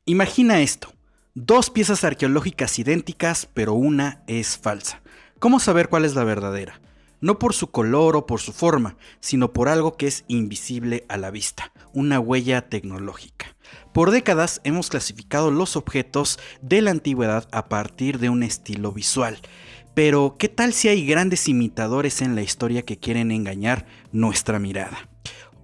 Imagina esto, dos piezas arqueológicas idénticas, pero una es falsa. ¿Cómo saber cuál es la verdadera? No por su color o por su forma, sino por algo que es invisible a la vista, una huella tecnológica. Por décadas hemos clasificado los objetos de la antigüedad a partir de un estilo visual. Pero, ¿qué tal si hay grandes imitadores en la historia que quieren engañar nuestra mirada?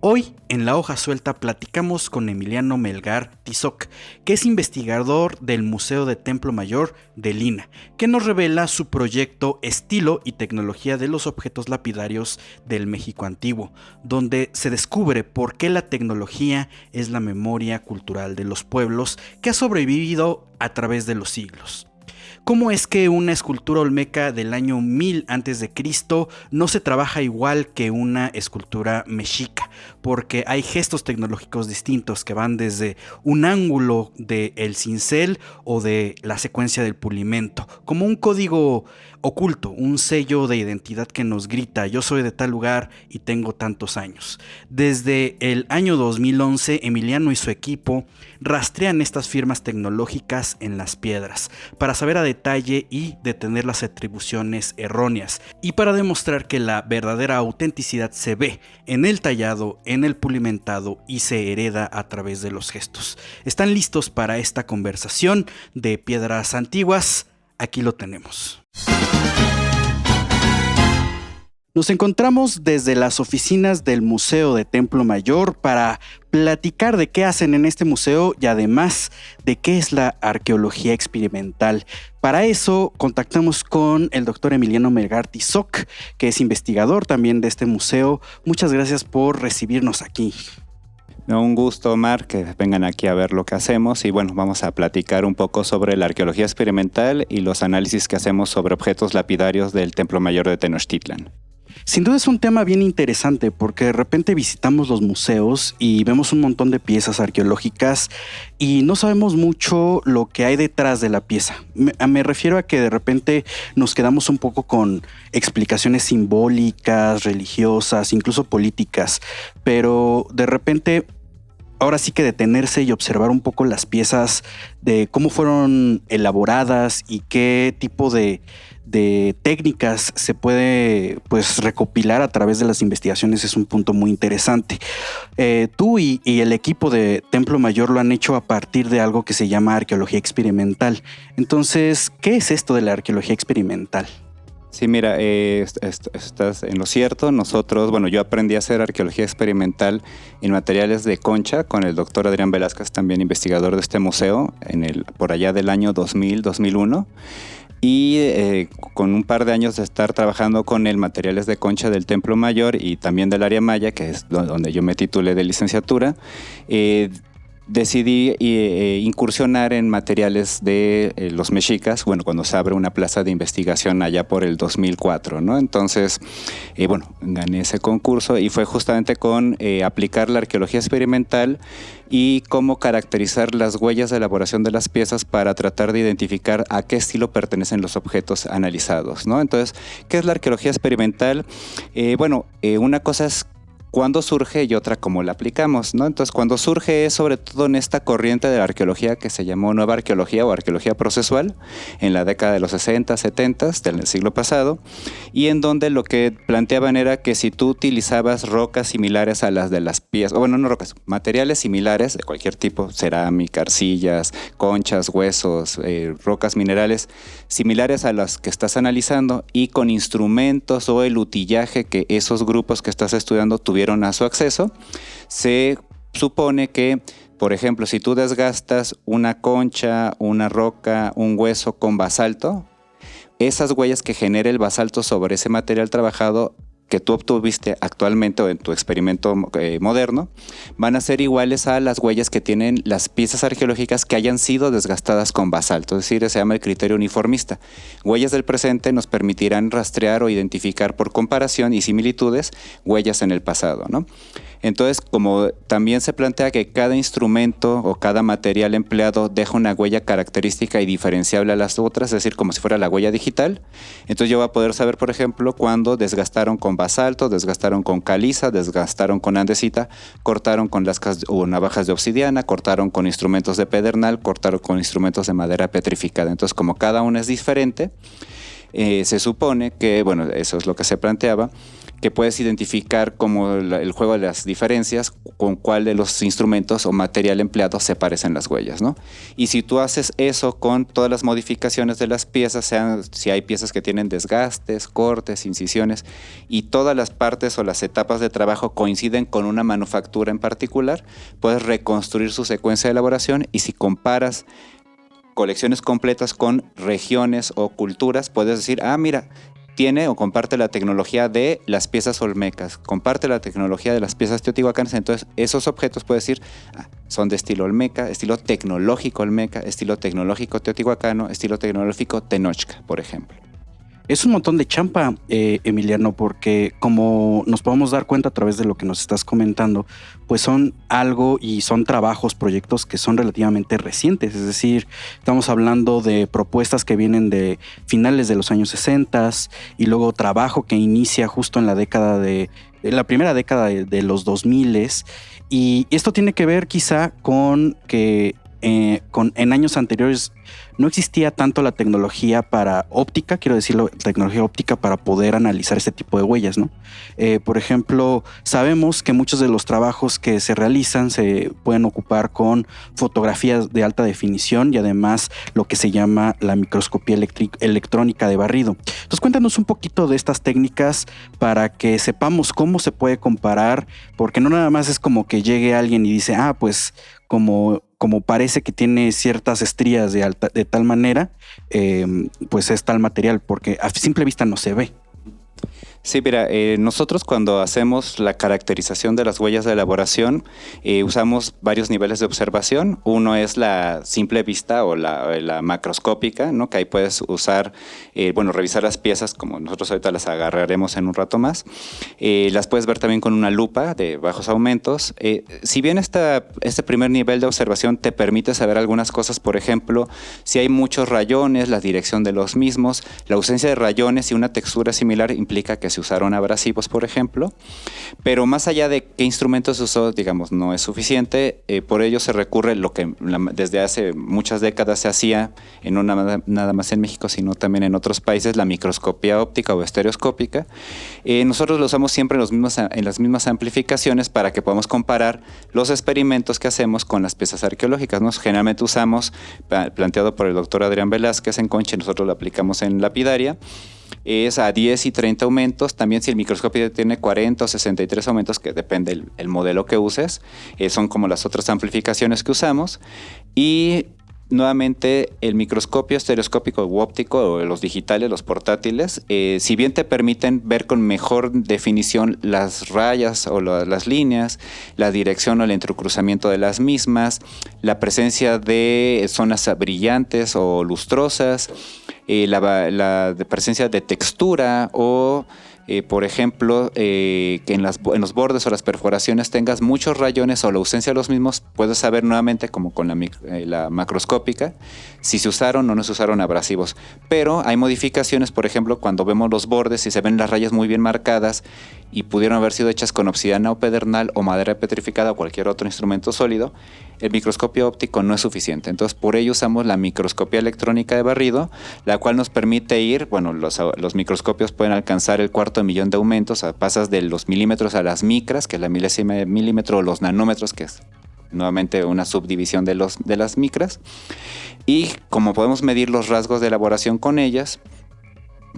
Hoy, en La Hoja Suelta, platicamos con Emiliano Melgar Tizoc, que es investigador del Museo de Templo Mayor de Lina, que nos revela su proyecto Estilo y Tecnología de los Objetos Lapidarios del México Antiguo, donde se descubre por qué la tecnología es la memoria cultural de los pueblos que ha sobrevivido a través de los siglos. ¿Cómo es que una escultura olmeca del año 1000 a.C. no se trabaja igual que una escultura mexica? Porque hay gestos tecnológicos distintos que van desde un ángulo del cincel o de la secuencia del pulimento, como un código oculto, un sello de identidad que nos grita: yo soy de tal lugar y tengo tantos años. Desde el año 2011, Emiliano y su equipo rastrean estas firmas tecnológicas en las piedras para saber a detalle y detener las atribuciones erróneas, y para demostrar que la verdadera autenticidad se ve en el tallado, en el pulimentado y se hereda a través de los gestos. ¿Están listos para esta conversación de piedras antiguas? Aquí lo tenemos. Nos encontramos desde las oficinas del Museo de Templo Mayor para platicar de qué hacen en este museo y además de qué es la arqueología experimental. Para eso contactamos con el doctor Emiliano Melgar Tizoc, que es investigador también de este museo. Muchas gracias por recibirnos aquí. Un gusto, Omar, que vengan aquí a ver lo que hacemos y bueno, vamos a platicar un poco sobre la arqueología experimental y los análisis que hacemos sobre objetos lapidarios del Templo Mayor de Tenochtitlan. Sin duda es un tema bien interesante porque de repente visitamos los museos y vemos un montón de piezas arqueológicas y no sabemos mucho lo que hay detrás de la pieza. Me refiero a que de repente nos quedamos un poco con explicaciones simbólicas, religiosas, incluso políticas, pero de repente ahora sí que detenerse y observar un poco las piezas de cómo fueron elaboradas y qué tipo de técnicas se puede recopilar a través de las investigaciones es un punto muy interesante. Tú y el equipo de Templo Mayor lo han hecho a partir de algo que se llama arqueología experimental. Entonces, ¿qué es esto de la arqueología experimental? Sí, mira, estás en lo cierto. Yo aprendí a hacer arqueología experimental en materiales de concha con el doctor Adrián Velázquez, también investigador de este museo, por allá del año 2000-2001. Y con un par de años de estar trabajando con el materiales de concha del Templo Mayor y también del área maya, que es donde yo me titulé de licenciatura, decidí incursionar en materiales de los mexicas, cuando se abre una plaza de investigación allá por el 2004, ¿no? Entonces, gané ese concurso y fue justamente con aplicar la arqueología experimental y cómo caracterizar las huellas de elaboración de las piezas para tratar de identificar a qué estilo pertenecen los objetos analizados, ¿no? Entonces, ¿qué es la arqueología experimental? Una cosa es cuándo surge y otra cómo la aplicamos, ¿no? Entonces, cuando surge es sobre todo en esta corriente de la arqueología que se llamó nueva arqueología o arqueología procesual en la década de los 60, 70 del siglo pasado, y en donde lo que planteaban era que si tú utilizabas rocas similares a las de las piezas, materiales similares de cualquier tipo, cerámica, arcillas, conchas, huesos, rocas minerales similares a las que estás analizando y con instrumentos o el utillaje que esos grupos que estás estudiando tuvieron a su acceso, se supone que, por ejemplo, si tú desgastas una concha, una roca, un hueso con basalto, esas huellas que genera el basalto sobre ese material trabajado que tú obtuviste actualmente o en tu experimento moderno, van a ser iguales a las huellas que tienen las piezas arqueológicas que hayan sido desgastadas con basalto, es decir, se llama el criterio uniformista. Huellas del presente nos permitirán rastrear o identificar por comparación y similitudes huellas en el pasado, ¿no? Entonces, como también se plantea que cada instrumento o cada material empleado deja una huella característica y diferenciable a las otras, es decir, como si fuera la huella digital, entonces yo voy a poder saber, por ejemplo, cuándo desgastaron con basalto, desgastaron con caliza, desgastaron con andesita, cortaron con lascas o navajas de obsidiana, cortaron con instrumentos de pedernal, cortaron con instrumentos de madera petrificada. Entonces, como cada uno es diferente, se supone que, bueno, eso es lo que se planteaba, que puedes identificar como el juego de las diferencias con cuál de los instrumentos o material empleado se parecen las huellas, ¿no? Y si tú haces eso con todas las modificaciones de las piezas, sean si hay piezas que tienen desgastes, cortes, incisiones, y todas las partes o las etapas de trabajo coinciden con una manufactura en particular, puedes reconstruir su secuencia de elaboración, y si comparas colecciones completas con regiones o culturas, puedes decir, mira, tiene o comparte la tecnología de las piezas olmecas, comparte la tecnología de las piezas teotihuacanas. Entonces esos objetos puedes decir, son de estilo olmeca, estilo tecnológico olmeca, estilo tecnológico teotihuacano, estilo tecnológico tenochca, por ejemplo. Es un montón de champa, Emiliano, porque como nos podemos dar cuenta a través de lo que nos estás comentando, pues son algo y son trabajos, proyectos que son relativamente recientes. Es decir, estamos hablando de propuestas que vienen de finales de los años 60 y luego trabajo que inicia justo en la década de la primera década de los 2000. Y esto tiene que ver quizá con que en años anteriores no existía tanto la tecnología para óptica, quiero decirlo, tecnología óptica para poder analizar este tipo de huellas, ¿no? Por ejemplo, sabemos que muchos de los trabajos que se realizan se pueden ocupar con fotografías de alta definición y además lo que se llama la microscopía electrónica de barrido. Entonces, cuéntanos un poquito de estas técnicas para que sepamos cómo se puede comparar, porque no nada más es como que llegue alguien y dice, pues como parece que tiene ciertas estrías de tal manera, pues es tal material, porque a simple vista no se ve. Sí, mira, nosotros cuando hacemos la caracterización de las huellas de elaboración, usamos varios niveles de observación. Uno es la simple vista o la macroscópica, ¿no? Que ahí puedes usar, revisar las piezas, como nosotros ahorita las agarraremos en un rato más. Las puedes ver también con una lupa de bajos aumentos. Si bien este primer nivel de observación te permite saber algunas cosas, por ejemplo, si hay muchos rayones, la dirección de los mismos, la ausencia de rayones y una textura similar implica que se usaron abrasivos, por ejemplo, pero más allá de qué instrumento se usó, digamos, no es suficiente. Por ello se recurre lo que desde hace muchas décadas se hacía, no nada más en México, sino también en otros países, la microscopía óptica o estereoscópica. Nosotros lo usamos siempre en las mismas amplificaciones para que podamos comparar los experimentos que hacemos con las piezas arqueológicas, ¿no? Generalmente usamos, planteado por el doctor Adrián Velázquez en Concha, y nosotros lo aplicamos en lapidaria, es a 10 y 30 aumentos. También si el microscopio tiene 40 o 63 aumentos, que depende el modelo que uses, son como las otras amplificaciones que usamos. Y nuevamente el microscopio estereoscópico u óptico, o los digitales, los portátiles, si bien te permiten ver con mejor definición las rayas o las líneas, la dirección o el entrecruzamiento de las mismas, la presencia de zonas brillantes o lustrosas, la presencia de textura o por ejemplo, que en los bordes o las perforaciones tengas muchos rayones o la ausencia de los mismos, puedes saber nuevamente, como con la macroscópica, si se usaron o no se usaron abrasivos. Pero hay modificaciones, por ejemplo, cuando vemos los bordes y se ven las rayas muy bien marcadas y pudieron haber sido hechas con obsidiana o pedernal o madera petrificada o cualquier otro instrumento sólido, el microscopio óptico no es suficiente. Entonces, por ello usamos la microscopía electrónica de barrido, la cual nos permite ir, los microscopios pueden alcanzar el 250,000 de aumentos, pasas de los milímetros a las micras, que es la milésima de milímetro, o los nanómetros, que es nuevamente una subdivisión de las micras. Y como podemos medir los rasgos de elaboración con ellas,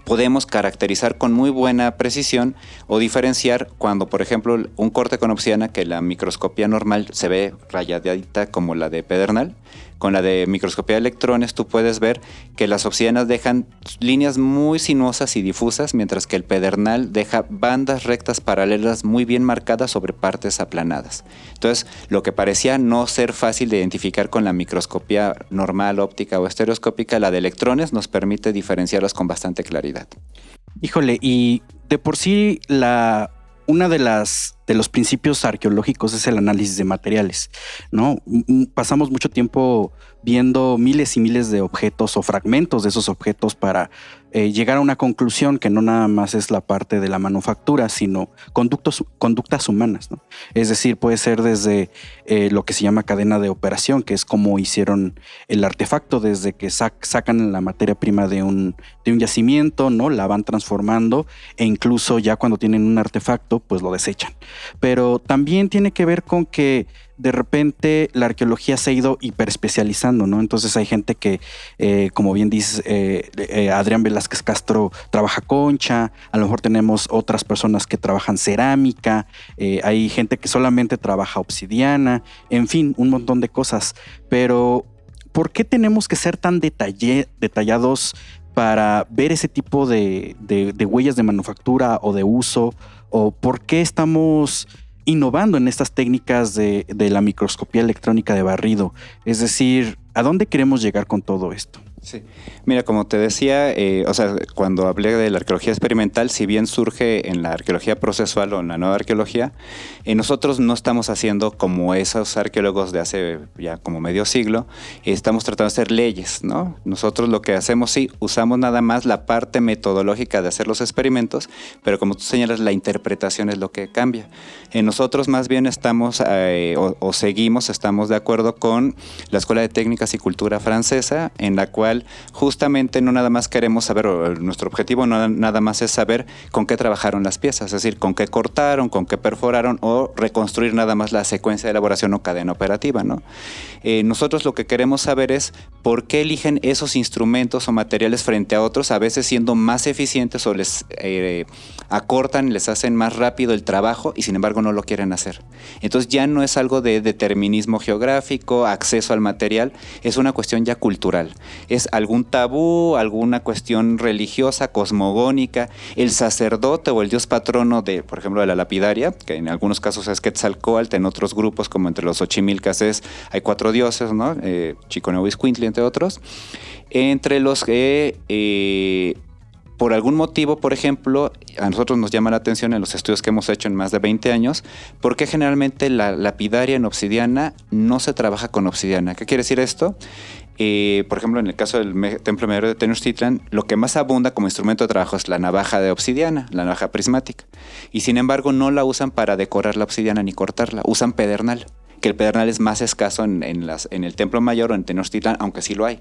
podemos caracterizar con muy buena precisión o diferenciar cuando, por ejemplo, un corte con obsidiana, que la microscopía normal se ve rayadita como la de pedernal, con la de microscopía de electrones tú puedes ver que las obsidianas dejan líneas muy sinuosas y difusas, mientras que el pedernal deja bandas rectas paralelas muy bien marcadas sobre partes aplanadas. Entonces, lo que parecía no ser fácil de identificar con la microscopía normal, óptica o estereoscópica, la de electrones nos permite diferenciarlas con bastante claridad. Híjole, y de por sí una de las de los principios arqueológicos es el análisis de materiales, ¿no? Pasamos mucho tiempo viendo miles y miles de objetos o fragmentos de esos objetos para llegar a una conclusión que no nada más es la parte de la manufactura, sino conductas humanas, ¿no? Es decir, puede ser desde lo que se llama cadena de operación, que es como hicieron el artefacto, desde que sacan la materia prima de un yacimiento, ¿no? La van transformando e incluso ya cuando tienen un artefacto, pues lo desechan. Pero también tiene que ver con que de repente la arqueología se ha ido hiperespecializando, ¿no? Entonces hay gente que, como bien dice Adrián Velázquez Castro, trabaja concha, a lo mejor tenemos otras personas que trabajan cerámica, hay gente que solamente trabaja obsidiana, en fin, un montón de cosas. Pero, ¿por qué tenemos que ser tan detallados para ver ese tipo de huellas de manufactura o de uso? ¿O por qué estamos innovando en estas técnicas de la microscopía electrónica de barrido? Es decir, ¿a dónde queremos llegar con todo esto? Sí. Mira, como te decía, cuando hablé de la arqueología experimental, si bien surge en la arqueología procesual o en la nueva arqueología, nosotros no estamos haciendo como esos arqueólogos de hace ya como medio siglo, estamos tratando de hacer leyes, ¿no? Nosotros lo que hacemos, sí, usamos nada más la parte metodológica de hacer los experimentos, pero como tú señalas, la interpretación es lo que cambia. Nosotros más bien estamos estamos de acuerdo con la Escuela de Técnicas y Cultura Francesa, en la cual justamente no nada más queremos saber, o nuestro objetivo no nada más es saber con qué trabajaron las piezas, es decir, con qué cortaron, con qué perforaron, o reconstruir nada más la secuencia de elaboración o cadena operativa, ¿no? Nosotros lo que queremos saber es por qué eligen esos instrumentos o materiales frente a otros, a veces siendo más eficientes o les acortan, les hacen más rápido el trabajo y sin embargo no lo quieren hacer. Entonces ya no es algo de determinismo geográfico, acceso al material, es una cuestión ya cultural. Es algún tabú, alguna cuestión religiosa, cosmogónica, el sacerdote o el dios patrono de, por ejemplo, de la lapidaria, que en algunos casos es Quetzalcóatl, en otros grupos como entre los Xochimilcas hay 4 dioses, ¿no? Chiconehuizcuintli, entre otros, entre los que por algún motivo, por ejemplo, a nosotros nos llama la atención en los estudios que hemos hecho en más de 20 años, porque generalmente la lapidaria en obsidiana no se trabaja con obsidiana. ¿Qué quiere decir esto? Por ejemplo, en el caso del Templo Mayor de Tenochtitlan, lo que más abunda como instrumento de trabajo es la navaja de obsidiana, la navaja prismática. Y sin embargo, no la usan para decorar la obsidiana ni cortarla, usan pedernal, que el pedernal es más escaso en el Templo Mayor o en Tenochtitlan, aunque sí lo hay.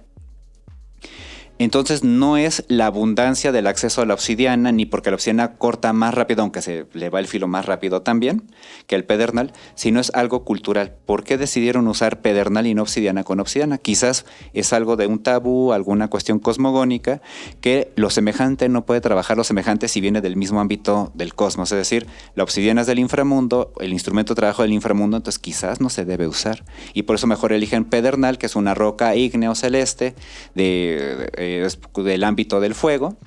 Entonces no es la abundancia del acceso a la obsidiana, ni porque la obsidiana corta más rápido, aunque se le va el filo más rápido también que el pedernal, sino es algo cultural. ¿Por qué decidieron usar pedernal y no obsidiana con obsidiana? Quizás es algo de un tabú, alguna cuestión cosmogónica, que lo semejante no puede trabajar lo semejante si viene del mismo ámbito del cosmos. Es decir, la obsidiana es del inframundo, el instrumento de trabajo del inframundo, entonces quizás no se debe usar. Y por eso mejor eligen pedernal, que es una roca ígneo celeste del ámbito del fuego,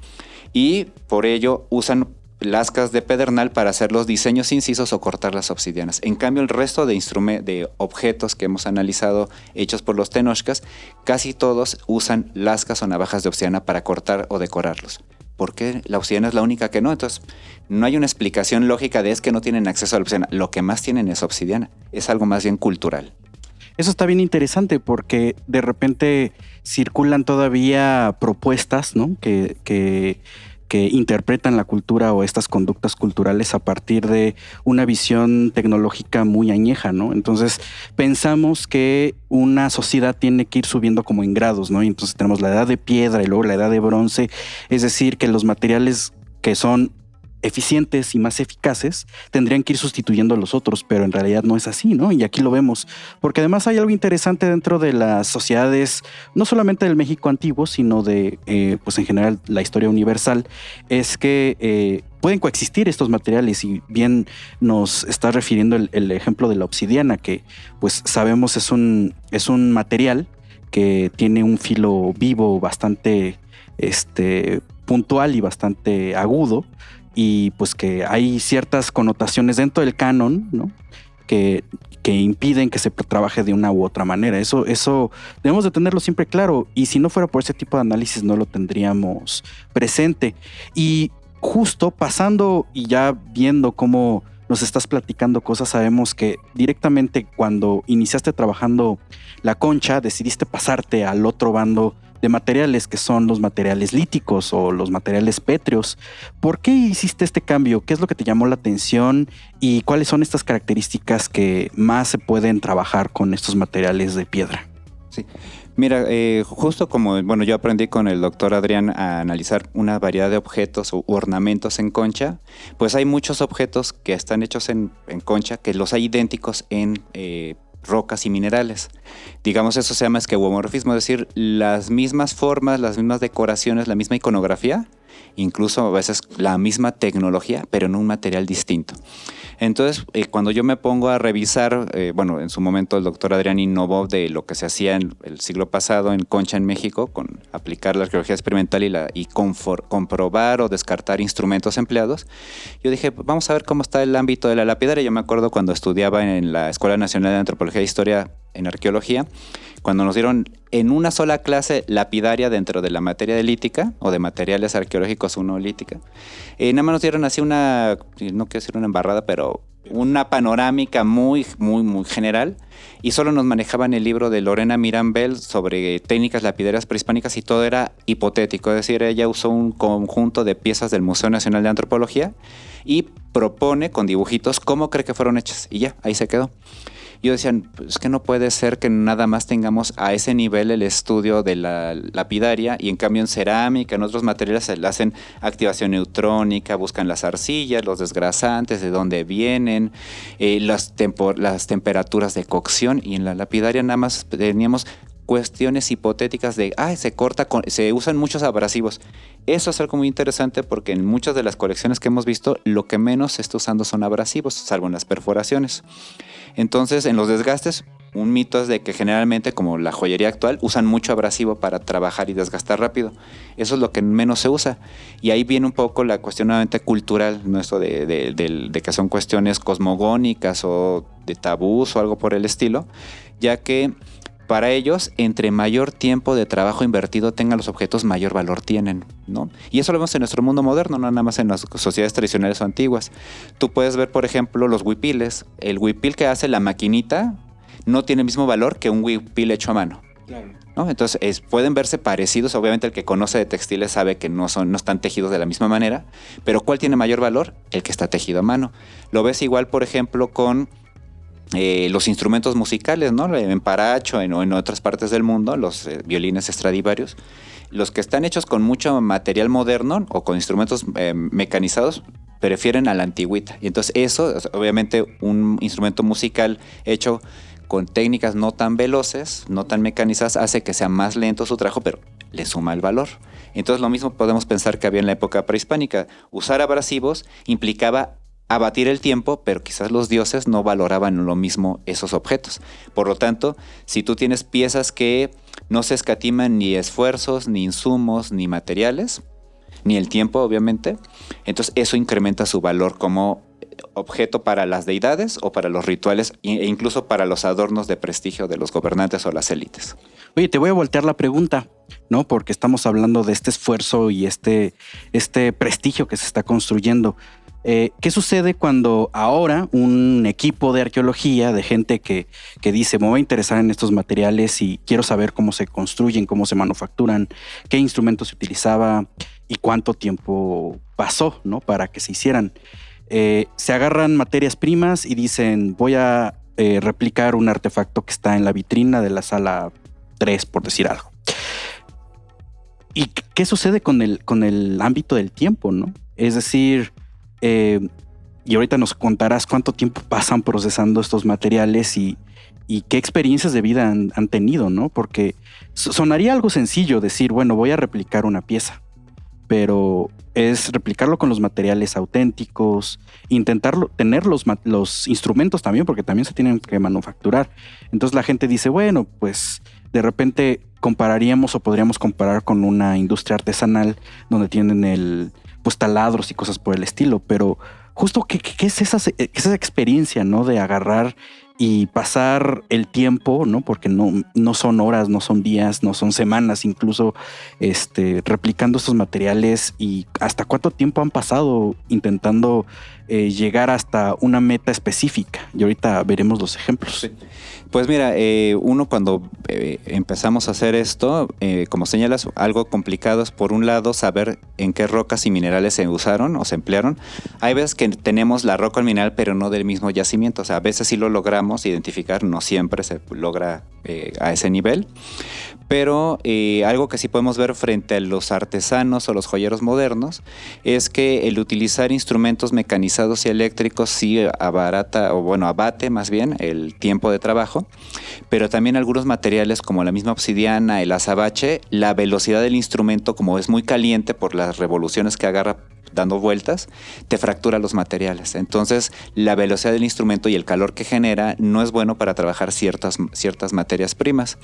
y por ello usan lascas de pedernal para hacer los diseños incisos o cortar las obsidianas. En cambio, el resto de objetos que hemos analizado hechos por los tenochcas, casi todos usan lascas o navajas de obsidiana para cortar o decorarlos. ¿Por qué la obsidiana es la única que no? Entonces, no hay una explicación lógica de es que no tienen acceso a la obsidiana. Lo que más tienen es obsidiana. Es algo más bien cultural. Eso está bien interesante porque de repente circulan todavía propuestas, ¿no? que interpretan la cultura o estas conductas culturales a partir de una visión tecnológica muy añeja, ¿no? Entonces pensamos que una sociedad tiene que ir subiendo como en grados, ¿no? Y entonces tenemos la edad de piedra y luego la edad de bronce, es decir, que los materiales que son eficientes y más eficaces tendrían que ir sustituyendo a los otros, pero en realidad no es así, ¿no? Y aquí lo vemos, porque además hay algo interesante dentro de las sociedades, no solamente del México antiguo, sino de, pues en general, la historia universal, es que pueden coexistir estos materiales, y bien nos está refiriendo el ejemplo de la obsidiana, que pues sabemos es un material que tiene un filo vivo bastante puntual y bastante agudo, y pues que hay ciertas connotaciones dentro del canon, ¿no? que impiden que se trabaje de una u otra manera. Eso debemos de tenerlo siempre claro, y si no fuera por ese tipo de análisis no lo tendríamos presente. Y justo pasando y ya viendo cómo nos estás platicando cosas, sabemos que directamente cuando iniciaste trabajando la concha, decidiste pasarte al otro bando de materiales que son los materiales líticos o los materiales pétreos. ¿Por qué hiciste este cambio? ¿Qué es lo que te llamó la atención? ¿Y cuáles son estas características que más se pueden trabajar con estos materiales de piedra? Sí. Mira, justo como, bueno, yo aprendí con el doctor Adrián a analizar una variedad de objetos u ornamentos en concha, pues hay muchos objetos que están hechos en concha que los hay idénticos en rocas y minerales. Digamos, eso se llama esqueuomorfismo, es decir, las mismas formas, las mismas decoraciones, la misma iconografía, incluso a veces la misma tecnología, pero en un material distinto. Entonces, cuando yo me pongo a revisar, bueno, en su momento el doctor Adrián innovó de lo que se hacía en el siglo pasado en concha en México, con aplicar la arqueología experimental y comprobar o descartar instrumentos empleados. Yo dije, vamos a ver cómo está el ámbito de la lapidaria. Yo me acuerdo cuando estudiaba en la Escuela Nacional de Antropología e Historia en Arqueología, cuando nos dieron en una sola clase lapidaria dentro de la materia de lítica o de materiales arqueológicos 1 lítica, nada más nos dieron así una, no quiero decir una embarrada, pero una panorámica muy general, y solo nos manejaban el libro de Lorena Mirambel sobre técnicas lapidarias prehispánicas y todo era hipotético, es decir, ella usó un conjunto de piezas del Museo Nacional de Antropología y propone con dibujitos cómo cree que fueron hechas, y ya, ahí se quedó. Yo decía, pues que no puede ser que nada más tengamos a ese nivel el estudio de la lapidaria y en cambio en cerámica, en otros materiales se le hacen activación neutrónica, buscan las arcillas, los desgrasantes, de dónde vienen, las temperaturas de cocción, y en la lapidaria nada más teníamos cuestiones hipotéticas de, se usan muchos abrasivos. Eso es algo muy interesante porque en muchas de las colecciones que hemos visto, lo que menos se está usando son abrasivos, salvo en las perforaciones. Entonces, en los desgastes, un mito es de que generalmente, como la joyería actual, usan mucho abrasivo para trabajar y desgastar rápido. Eso es lo que menos se usa. Y ahí viene un poco la cuestión nuevamente cultural, ¿no? Esto de que son cuestiones cosmogónicas o de tabús o algo por el estilo, ya que para ellos, entre mayor tiempo de trabajo invertido tengan los objetos, mayor valor tienen, ¿no? Y eso lo vemos en nuestro mundo moderno, no nada más en las sociedades tradicionales o antiguas. Tú puedes ver, por ejemplo, los huipiles. El huipil que hace la maquinita no tiene el mismo valor que un huipil hecho a mano. Claro. ¿No? Entonces, pueden verse parecidos. Obviamente, el que conoce de textiles sabe que no están tejidos de la misma manera. Pero ¿cuál tiene mayor valor? El que está tejido a mano. Lo ves igual, por ejemplo, con los instrumentos musicales, ¿no? En Paracho o en otras partes del mundo, los violines Stradivarius, los que están hechos con mucho material moderno o con instrumentos mecanizados, prefieren a la antigüita. Y entonces eso, obviamente, un instrumento musical hecho con técnicas no tan veloces, no tan mecanizadas, hace que sea más lento su trabajo, pero le suma el valor. Entonces lo mismo podemos pensar que había en la época prehispánica. Usar abrasivos implicaba abatir el tiempo, pero quizás los dioses no valoraban lo mismo esos objetos. Por lo tanto, si tú tienes piezas que no se escatiman ni esfuerzos, ni insumos, ni materiales, ni el tiempo, obviamente, entonces eso incrementa su valor como objeto para las deidades o para los rituales e incluso para los adornos de prestigio de los gobernantes o las élites. Oye, te voy a voltear la pregunta, ¿no? Porque estamos hablando de este esfuerzo y este prestigio que se está construyendo. ¿Qué sucede cuando ahora un equipo de arqueología, de gente que dice, me voy a interesar en estos materiales y quiero saber cómo se construyen, cómo se manufacturan, qué instrumentos se utilizaba y cuánto tiempo pasó, ¿no? Para que se hicieran? Se agarran materias primas y dicen, voy a replicar un artefacto que está en la vitrina de la sala 3, por decir algo. ¿Y qué sucede con el ámbito del tiempo, ¿no? Es decir, y ahorita nos contarás cuánto tiempo pasan procesando estos materiales y qué experiencias de vida han tenido, ¿no? Porque sonaría algo sencillo decir, bueno, voy a replicar una pieza, pero es replicarlo con los materiales auténticos, intentarlo, tener los instrumentos también, porque también se tienen que manufacturar. Entonces la gente dice, bueno, pues de repente compararíamos o podríamos comparar con una industria artesanal donde tienen pues taladros y cosas por el estilo, pero justo ¿qué es esa experiencia, ¿no? De agarrar y pasar el tiempo, ¿no? Porque no son horas, no son días, no son semanas, incluso replicando estos materiales, y hasta cuánto tiempo han pasado intentando llegar hasta una meta específica. Y ahorita veremos los ejemplos. Sí. Pues mira, uno cuando empezamos a hacer esto, como señalas, algo complicado es por un lado saber en qué rocas y minerales se usaron o se emplearon. Hay veces que tenemos la roca o el mineral, pero no del mismo yacimiento. O sea, a veces sí lo logramos identificar, no siempre se logra a ese nivel. Pero algo que sí podemos ver frente a los artesanos o los joyeros modernos es que el utilizar instrumentos mecanizados y eléctricos sí abarata, o bueno, abate más bien el tiempo de trabajo, pero también algunos materiales como la misma obsidiana, el azabache, la velocidad del instrumento, como es muy caliente por las revoluciones que agarra dando vueltas, te fractura los materiales. Entonces, la velocidad del instrumento y el calor que genera no es bueno para trabajar ciertas materias primas.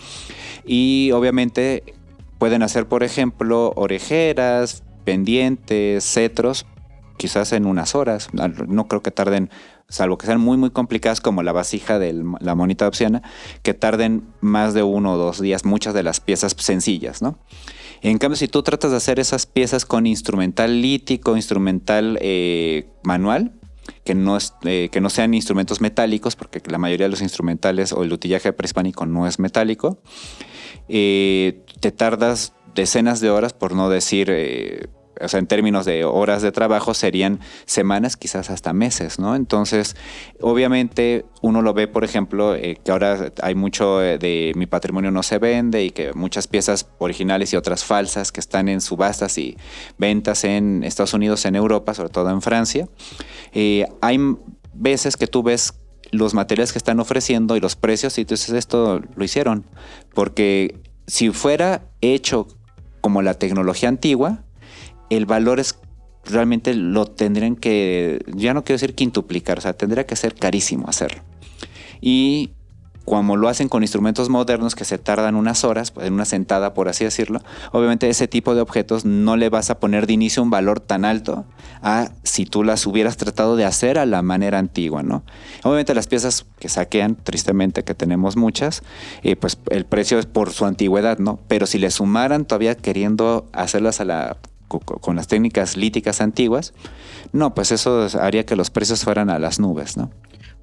Y obviamente pueden hacer, por ejemplo, orejeras, pendientes, cetros, quizás en unas horas. No creo que tarden, salvo que sean muy muy complicadas como la vasija de la monita de obsidiana, que tarden más de 1 o 2 días, muchas de las piezas sencillas, ¿no? En cambio, si tú tratas de hacer esas piezas con instrumental lítico, instrumental manual, que no sean instrumentos metálicos, porque la mayoría de los instrumentales o el utillaje prehispánico no es metálico, te tardas decenas de horas, por no decir, o sea, en términos de horas de trabajo serían semanas, quizás hasta meses, ¿no? Entonces, obviamente uno lo ve, por ejemplo, que ahora hay mucho de mi patrimonio no se vende, y que muchas piezas originales y otras falsas que están en subastas y ventas en Estados Unidos, en Europa, sobre todo en Francia. Hay veces que tú ves los materiales que están ofreciendo y los precios, y tú dices, esto lo hicieron, porque si fuera hecho como la tecnología antigua, el valor es realmente lo tendrían que, ya no quiero decir quintuplicar, o sea, tendría que ser carísimo hacerlo. Y como lo hacen con instrumentos modernos que se tardan unas horas, pues en una sentada, por así decirlo, obviamente ese tipo de objetos no le vas a poner de inicio un valor tan alto a si tú las hubieras tratado de hacer a la manera antigua, ¿no? Obviamente las piezas que saquean, tristemente que tenemos muchas, pues el precio es por su antigüedad, ¿no? Pero si le sumaran todavía queriendo hacerlas con las técnicas líticas antiguas, no, pues eso haría que los precios fueran a las nubes, ¿no?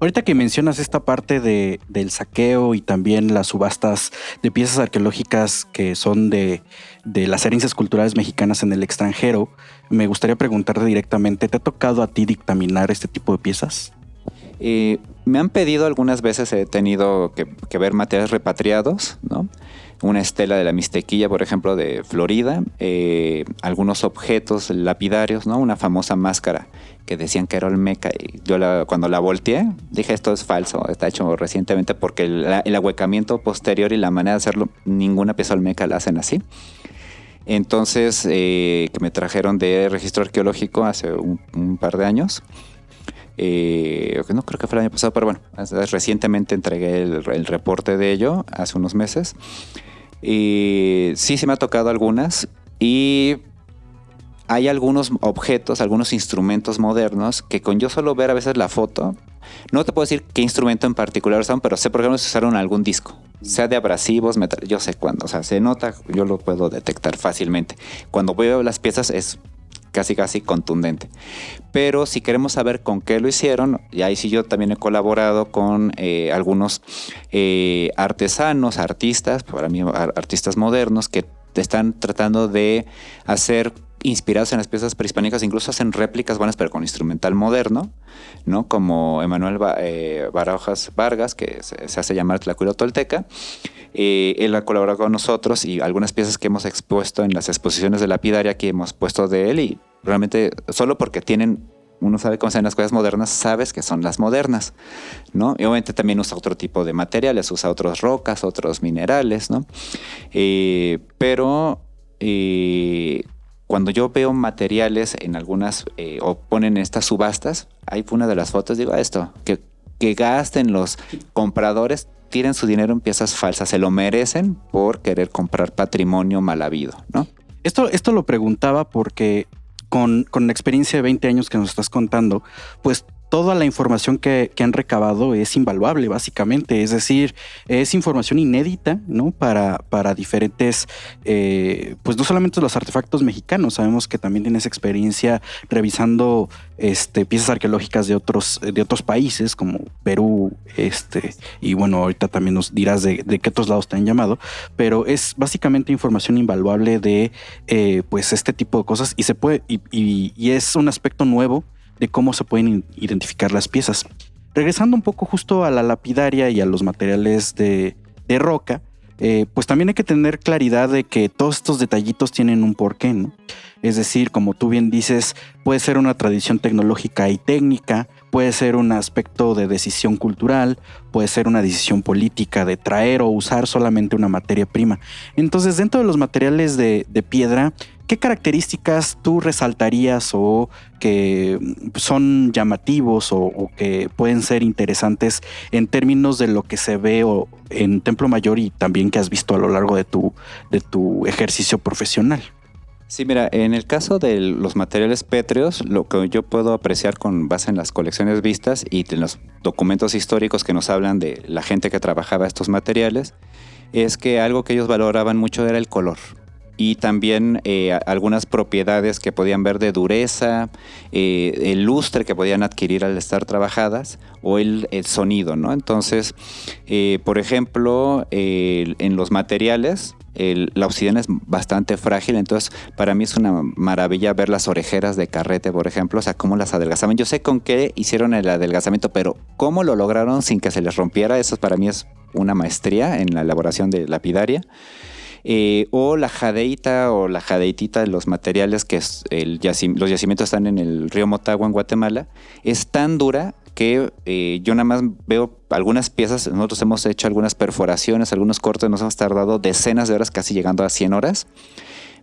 Ahorita que mencionas esta parte del saqueo y también las subastas de piezas arqueológicas que son de las herencias culturales mexicanas en el extranjero, me gustaría preguntarte directamente, ¿te ha tocado a ti dictaminar este tipo de piezas? Me han pedido algunas veces, he tenido que ver materiales repatriados, ¿no? Una estela de la Mixtequilla, por ejemplo, de Florida, algunos objetos lapidarios, ¿no? Una famosa máscara que decían que era olmeca, y yo cuando la volteé dije, esto es falso, está hecho recientemente, porque el ahuecamiento posterior y la manera de hacerlo, ninguna pieza olmeca la hacen así. Entonces, que me trajeron de registro arqueológico hace un par de años. No creo que fue el año pasado, pero bueno, recientemente entregué el reporte de ello hace unos meses. Sí se me ha tocado algunas, y hay algunos objetos, algunos instrumentos modernos que con yo solo ver a veces la foto, no te puedo decir qué instrumento en particular usaron, pero sé por ejemplo si usaron algún disco, sea de abrasivos, metal, yo sé cuándo, o sea, se nota, yo lo puedo detectar fácilmente. Cuando veo las piezas es casi contundente. Pero si queremos saber con qué lo hicieron, y ahí sí yo también he colaborado con algunos artesanos, artistas, para mí artistas modernos, que están tratando de hacer, inspirados en las piezas prehispánicas, incluso hacen réplicas buenas, pero con instrumental moderno, ¿no? Como Emanuel Barajas Vargas, que se hace llamar Tlacuilo-Tolteca. Él ha colaborado con nosotros, y algunas piezas que hemos expuesto en las exposiciones de lapidaria que hemos puesto de él, y realmente solo porque uno sabe cómo se ven las cosas modernas, sabes que son las modernas, ¿no? Y obviamente también usa otro tipo de materiales, usa otras rocas, otros minerales, ¿no? Pero cuando yo veo materiales en algunas, o ponen estas subastas, hay una de las fotos, digo, esto, que gasten los compradores, tiren su dinero en piezas falsas, se lo merecen por querer comprar patrimonio mal habido, ¿no? Esto lo preguntaba porque con la experiencia de 20 años que nos estás contando, pues toda la información que han recabado es invaluable, básicamente. Es decir, es información inédita, ¿no? Para diferentes, pues no solamente los artefactos mexicanos, sabemos que también tienes experiencia revisando piezas arqueológicas de otros países, como Perú, y bueno, ahorita también nos dirás de qué otros lados te han llamado, pero es básicamente información invaluable de pues este tipo de cosas, y se puede, y es un aspecto nuevo de cómo se pueden identificar las piezas. Regresando un poco justo a la lapidaria y a los materiales de roca, pues también hay que tener claridad de que todos estos detallitos tienen un porqué, ¿no? Es decir, como tú bien dices, puede ser una tradición tecnológica y técnica, puede ser un aspecto de decisión cultural, puede ser una decisión política de traer o usar solamente una materia prima. Entonces, dentro de los materiales de piedra, ¿qué características tú resaltarías o que son llamativos o que pueden ser interesantes en términos de lo que se ve en Templo Mayor y también que has visto a lo largo de tu ejercicio profesional? Sí, mira, en el caso de los materiales pétreos, lo que yo puedo apreciar con base en las colecciones vistas y en los documentos históricos que nos hablan de la gente que trabajaba estos materiales, es que algo que ellos valoraban mucho era el color. Y también algunas propiedades que podían ver de dureza, el lustre que podían adquirir al estar trabajadas o el sonido, ¿no? Entonces, por ejemplo, en los materiales, la obsidiana es bastante frágil, entonces para mí es una maravilla ver las orejeras de carrete, por ejemplo, o sea, cómo las adelgazaban. Yo sé con qué hicieron el adelgazamiento, pero cómo lo lograron sin que se les rompiera, eso para mí es una maestría en la elaboración de lapidaria. O la jadeita o la jadeitita de los materiales que los yacimientos están en el río Motagua en Guatemala, es tan dura que yo nada más veo algunas piezas. Nosotros hemos hecho algunas perforaciones, algunos cortes, nos hemos tardado decenas de horas, casi llegando a 100 horas.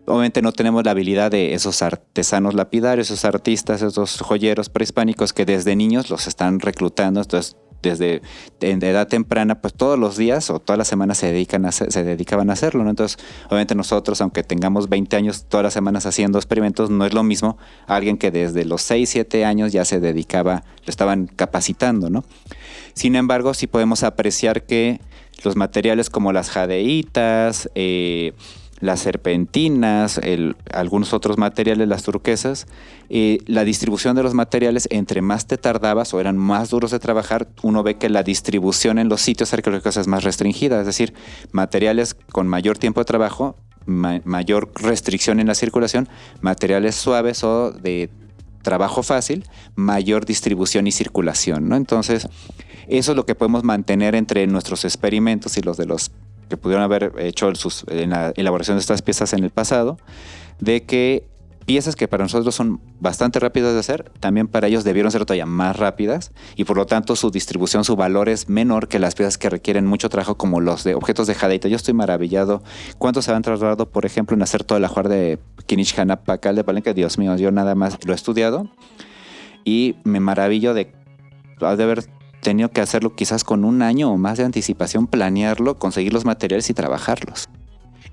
Obviamente no tenemos la habilidad de esos artesanos lapidarios, esos artistas, esos joyeros prehispánicos que desde niños los están reclutando. Entonces, desde edad temprana, pues todos los días o todas las semanas se dedicaban a hacerlo, ¿no? Entonces, obviamente nosotros, aunque tengamos 20 años todas las semanas haciendo experimentos, no es lo mismo a alguien que desde los 6, 7 años ya se dedicaba, lo estaban capacitando, ¿no? Sin embargo, sí podemos apreciar que los materiales como las jadeitas, las serpentinas, algunos otros materiales, las turquesas, la distribución de los materiales, entre más te tardabas o eran más duros de trabajar, uno ve que la distribución en los sitios arqueológicos es más restringida, es decir, materiales con mayor tiempo de trabajo, mayor restricción en la circulación, materiales suaves o de trabajo fácil, mayor distribución y circulación, ¿no? Entonces, eso es lo que podemos mantener entre nuestros experimentos y los de los que pudieron haber hecho en la elaboración de estas piezas en el pasado, de que piezas que para nosotros son bastante rápidas de hacer, también para ellos debieron ser todavía más rápidas y por lo tanto su distribución, su valor es menor que las piezas que requieren mucho trabajo como los de objetos de jadeita. Yo estoy maravillado. ¿Cuántos se han tardado, por ejemplo, en hacer todo el ajuar de Quinichjana Pacal de Palenque? Dios mío, yo nada más lo he estudiado y me maravillo de haber tenido que hacerlo quizás con un año o más de anticipación, planearlo, conseguir los materiales y trabajarlos.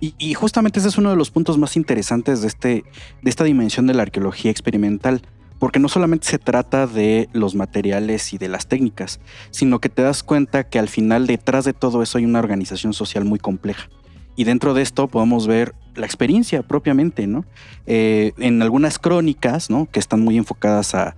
Y justamente ese es uno de los puntos más interesantes de esta dimensión de la arqueología experimental, porque no solamente se trata de los materiales y de las técnicas, sino que te das cuenta que al final detrás de todo eso hay una organización social muy compleja. Y dentro de esto podemos ver la experiencia propiamente, ¿no? En algunas crónicas, ¿no?, que están muy enfocadas a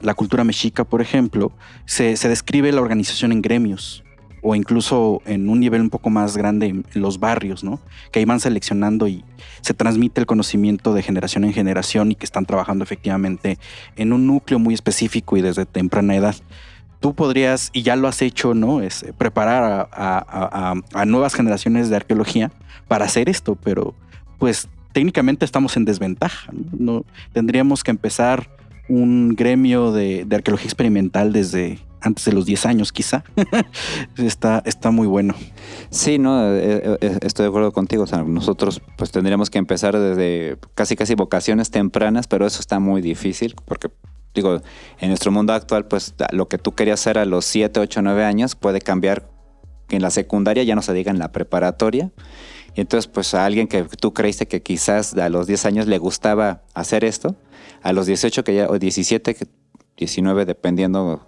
la cultura mexica, por ejemplo, se describe la organización en gremios o incluso en un nivel un poco más grande en los barrios, ¿no? Que ahí van seleccionando y se transmite el conocimiento de generación en generación y que están trabajando efectivamente en un núcleo muy específico y desde temprana edad. Tú podrías, y ya lo has hecho, ¿no?, es preparar a nuevas generaciones de arqueología para hacer esto, pero pues técnicamente estamos en desventaja, ¿no? Tendríamos que empezar un gremio de arqueología experimental desde antes de los 10 años, quizá. Está muy bueno. Sí, no, estoy de acuerdo contigo. O sea, nosotros pues tendríamos que empezar desde casi vocaciones tempranas, pero eso está muy difícil porque, digo, en nuestro mundo actual, pues lo que tú querías hacer a los 7, 8, 9 años puede cambiar en la secundaria, ya no se diga en la preparatoria. Y entonces, pues a alguien que tú creíste que quizás a los 10 años le gustaba hacer esto, a los 18 o 17 que 19, dependiendo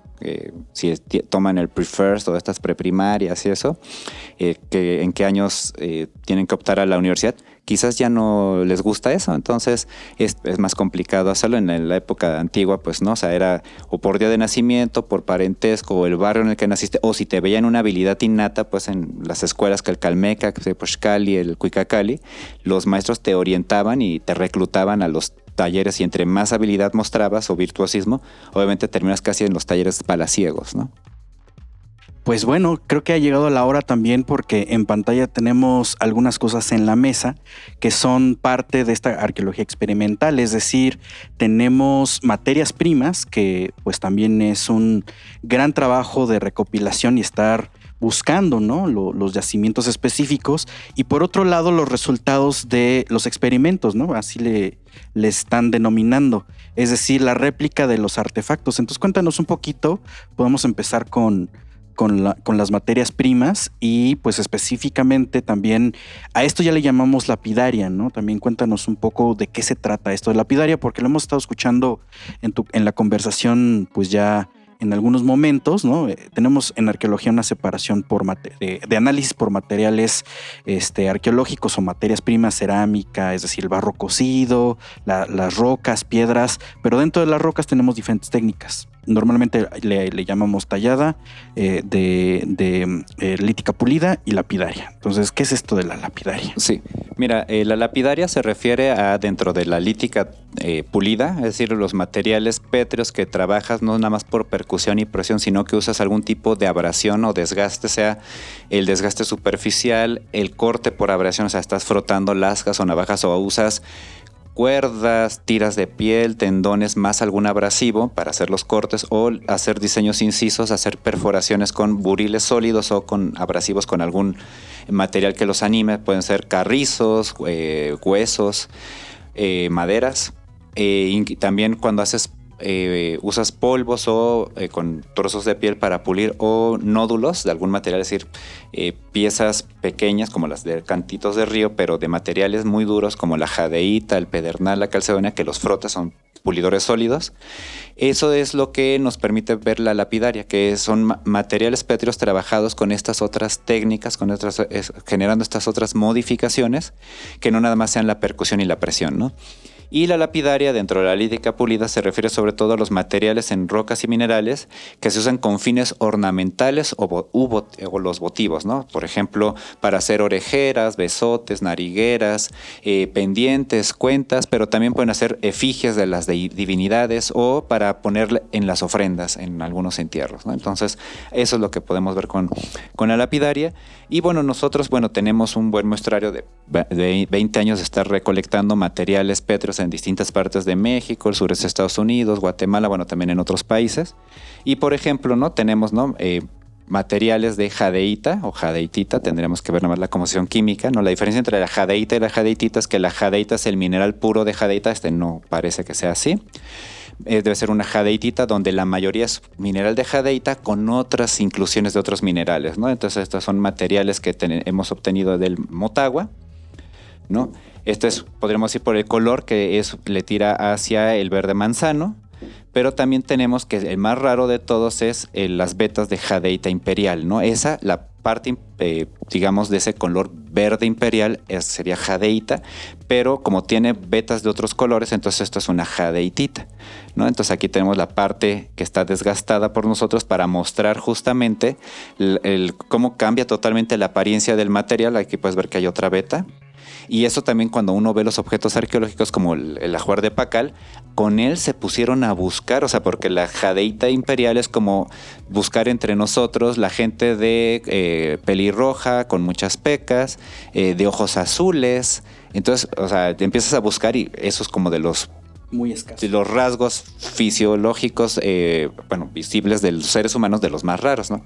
si toman el pre-first o estas preprimarias y eso, que en qué años tienen que optar a la universidad, quizás ya no les gusta eso, entonces es más complicado hacerlo. En la época antigua, pues no, o sea, era o por día de nacimiento, por parentesco, o el barrio en el que naciste, o si te veían una habilidad innata, pues en las escuelas que el Calmeca, que Poxcali, el Cuicacali, los maestros te orientaban y te reclutaban a los talleres, y entre más habilidad mostrabas o virtuosismo, obviamente terminas casi en los talleres palaciegos, ¿no? Pues bueno, creo que ha llegado la hora también, porque en pantalla tenemos algunas cosas en la mesa que son parte de esta arqueología experimental, es decir, tenemos materias primas, que pues también es un gran trabajo de recopilación y estar buscando, ¿no?, los yacimientos específicos, y por otro lado los resultados de los experimentos, ¿no?, así le están denominando, es decir, la réplica de los artefactos. Entonces cuéntanos un poquito, podemos empezar con las materias primas, y pues específicamente también a esto ya le llamamos lapidaria, ¿no? También cuéntanos un poco de qué se trata esto de lapidaria, porque lo hemos estado escuchando en la conversación pues ya en algunos momentos, ¿no? Tenemos en arqueología una separación de análisis por materiales arqueológicos o materias primas, cerámica, es decir, el barro cocido, las rocas, piedras, pero dentro de las rocas tenemos diferentes técnicas. Normalmente le llamamos tallada, lítica pulida y lapidaria. Entonces, ¿qué es esto de la lapidaria? Sí, mira, la lapidaria se refiere a dentro de la lítica pulida, es decir, los materiales pétreos que trabajas no nada más por percusión y presión, sino que usas algún tipo de abrasión o desgaste, sea el desgaste superficial, el corte por abrasión, o sea, estás frotando lascas o navajas, o usas cuerdas, tiras de piel, tendones, más algún abrasivo para hacer los cortes, o hacer diseños incisos, hacer perforaciones con buriles sólidos o con abrasivos con algún material que los anime. Pueden ser carrizos, huesos, maderas. Y también cuando usas polvos o con trozos de piel para pulir, o nódulos de algún material, es decir, piezas pequeñas como las de cantitos de río, pero de materiales muy duros como la jadeíta, el pedernal, la calcedonia, que los frotas, son pulidores sólidos. Eso es lo que nos permite ver la lapidaria, que son materiales pétreos trabajados con estas otras técnicas, generando estas otras modificaciones, que no nada más sean la percusión y la presión, ¿no? Y la lapidaria, dentro de la lítica pulida, se refiere sobre todo a los materiales en rocas y minerales que se usan con fines ornamentales o los votivos, ¿no? Por ejemplo, para hacer orejeras, besotes, narigueras, pendientes, cuentas, pero también pueden hacer efigies de las divinidades, o para poner en las ofrendas en algunos entierros, ¿no? Entonces, eso es lo que podemos ver con la lapidaria. Y bueno, nosotros tenemos un buen muestrario de 20 años de estar recolectando materiales pétreos en distintas partes de México, el sureste de Estados Unidos, Guatemala, también en otros países. Y por ejemplo, ¿no?, tenemos, ¿no?, materiales de jadeíta o jadeitita. Tendríamos que ver nada más la composición química, ¿no? La diferencia entre la jadeíta y la jadeitita es que la jadeíta es el mineral puro de jadeíta. No parece que sea así. Debe ser una jadeitita donde la mayoría es mineral de jadeita con otras inclusiones de otros minerales, ¿no? Entonces estos son materiales que hemos obtenido del Motagua, ¿no? Podríamos ir por el color, que le tira hacia el verde manzano, pero también tenemos que el más raro de todos es las vetas de jadeita imperial, ¿no? La parte, digamos, de ese color verde imperial sería jadeita, pero como tiene vetas de otros colores, entonces esto es una jadeitita, ¿no? Entonces aquí tenemos la parte que está desgastada por nosotros para mostrar justamente cómo cambia totalmente la apariencia del material. Aquí puedes ver que hay otra veta. Y eso también, cuando uno ve los objetos arqueológicos como el ajuar de Pacal, con él se pusieron a buscar, o sea, porque la jadeíta imperial es como buscar entre nosotros la gente de pelirroja, con muchas pecas, de ojos azules. Entonces, o sea, te empiezas a buscar, y eso es como de los muy escasos, de los rasgos fisiológicos, visibles de los seres humanos, de los más raros, ¿no?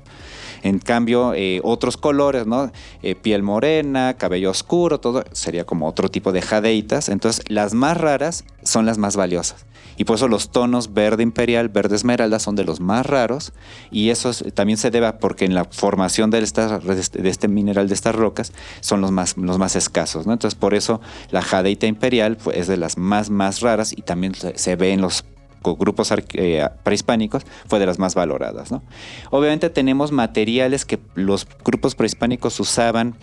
En cambio, otros colores, ¿no? Piel morena, cabello oscuro, todo sería como otro tipo de jadeítas. Entonces, las más raras son las más valiosas. Y por eso los tonos verde imperial, verde esmeralda son de los más raros. Y eso también se debe a porque en la formación de este mineral, de estas rocas, son los más escasos, ¿no? Entonces, por eso la jadeíta imperial es de las más raras, y también se ve en los grupos prehispánicos, fue de las más valoradas, ¿no? Obviamente tenemos materiales que los grupos prehispánicos usaban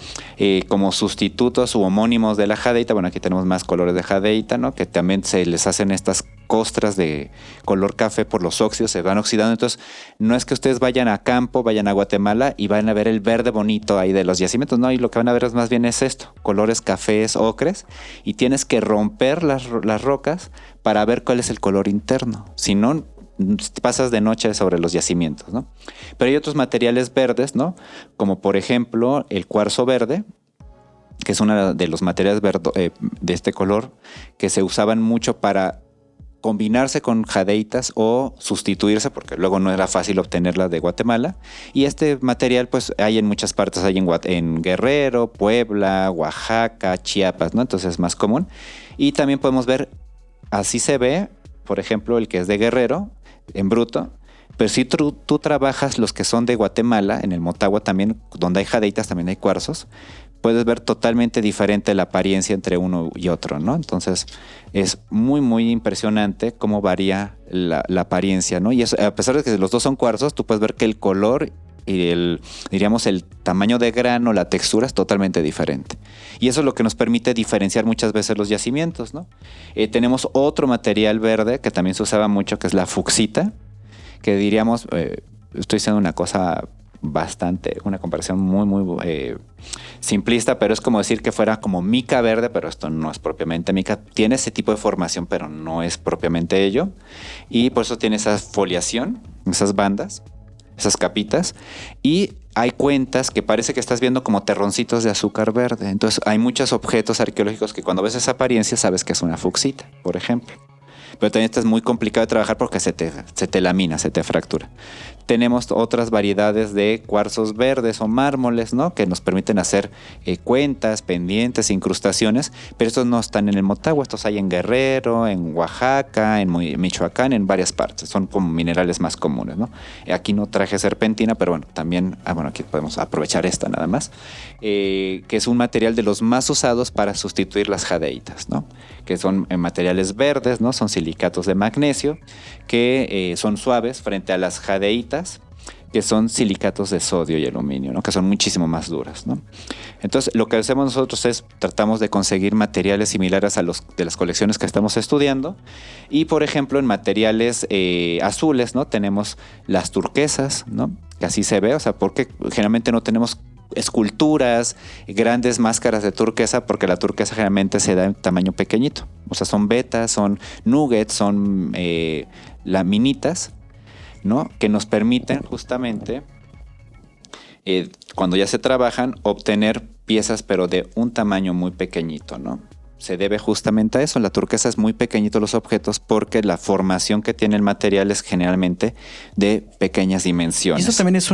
como sustitutos u homónimos de la jadeita. Bueno, aquí tenemos más colores de jadeita, ¿no? Que también se les hacen estas costras de color café por los óxidos, se van oxidando. Entonces, no es que ustedes vayan a campo, vayan a Guatemala y van a ver el verde bonito ahí de los yacimientos, no, y lo que van a ver es más bien es esto, colores cafés, ocres, y tienes que romper las rocas para ver cuál es el color interno. Si no, pasas de noche sobre los yacimientos, ¿no? Pero hay otros materiales verdes, ¿no? Como por ejemplo el cuarzo verde, que es uno de los materiales de este color que se usaban mucho para combinarse con jadeitas o sustituirse, porque luego no era fácil obtenerla de Guatemala. Y este material pues hay en muchas partes, hay en Guerrero, Puebla, Oaxaca, Chiapas, ¿no? Entonces es más común. Y también podemos ver, así se ve, por ejemplo, el que es de Guerrero, en bruto. Pero si tú trabajas los que son de Guatemala, en el Motagua también, donde hay jadeitas, también hay cuarzos, puedes ver totalmente diferente la apariencia entre uno y otro, ¿no? Entonces es muy, muy impresionante cómo varía la apariencia, ¿no? Y eso, a pesar de que los dos son cuarzos, tú puedes ver que el color y diríamos, el tamaño de grano, la textura es totalmente diferente. Y eso es lo que nos permite diferenciar muchas veces los yacimientos, ¿no? Tenemos otro material verde que también se usaba mucho, que es la fucsita, que diríamos, estoy diciendo una cosa una comparación muy, muy simplista, pero es como decir que fuera como mica verde, pero esto no es propiamente mica. Tiene ese tipo de formación, pero no es propiamente ello. Y por eso tiene esa foliación, esas bandas, esas capitas. Y hay cuentas que parece que estás viendo como terroncitos de azúcar verde. Entonces hay muchos objetos arqueológicos que cuando ves esa apariencia sabes que es una fucsita, por ejemplo. Pero también es muy complicado de trabajar porque se te lamina, se te fractura. Tenemos otras variedades de cuarzos verdes o mármoles, ¿no? Que nos permiten hacer cuentas, pendientes, incrustaciones, pero estos no están en el Motagua, estos hay en Guerrero, en Oaxaca, en Michoacán, en varias partes. Son como minerales más comunes, ¿no? Aquí no traje serpentina, pero bueno, también, aquí podemos aprovechar esta nada más, que es un material de los más usados para sustituir las jadeitas, ¿no? Que son materiales verdes, ¿no? Son silicatos de magnesio que son suaves frente a las jadeitas, que son silicatos de sodio y aluminio, ¿no? Que son muchísimo más duras, ¿no? Entonces, lo que hacemos nosotros es tratamos de conseguir materiales similares a los de las colecciones que estamos estudiando. Y, por ejemplo, en materiales azules, ¿no? Tenemos las turquesas, ¿no? Que así se ve, o sea, porque generalmente no tenemos esculturas, grandes máscaras de turquesa, porque la turquesa generalmente se da en tamaño pequeñito. O sea, son betas, son nuggets, son laminitas, ¿no? Que nos permiten justamente, cuando ya se trabajan, obtener piezas, pero de un tamaño muy pequeñito, ¿no? Se debe justamente a eso. La turquesa es muy pequeñito los objetos porque la formación que tiene el material es generalmente de pequeñas dimensiones. Y eso también es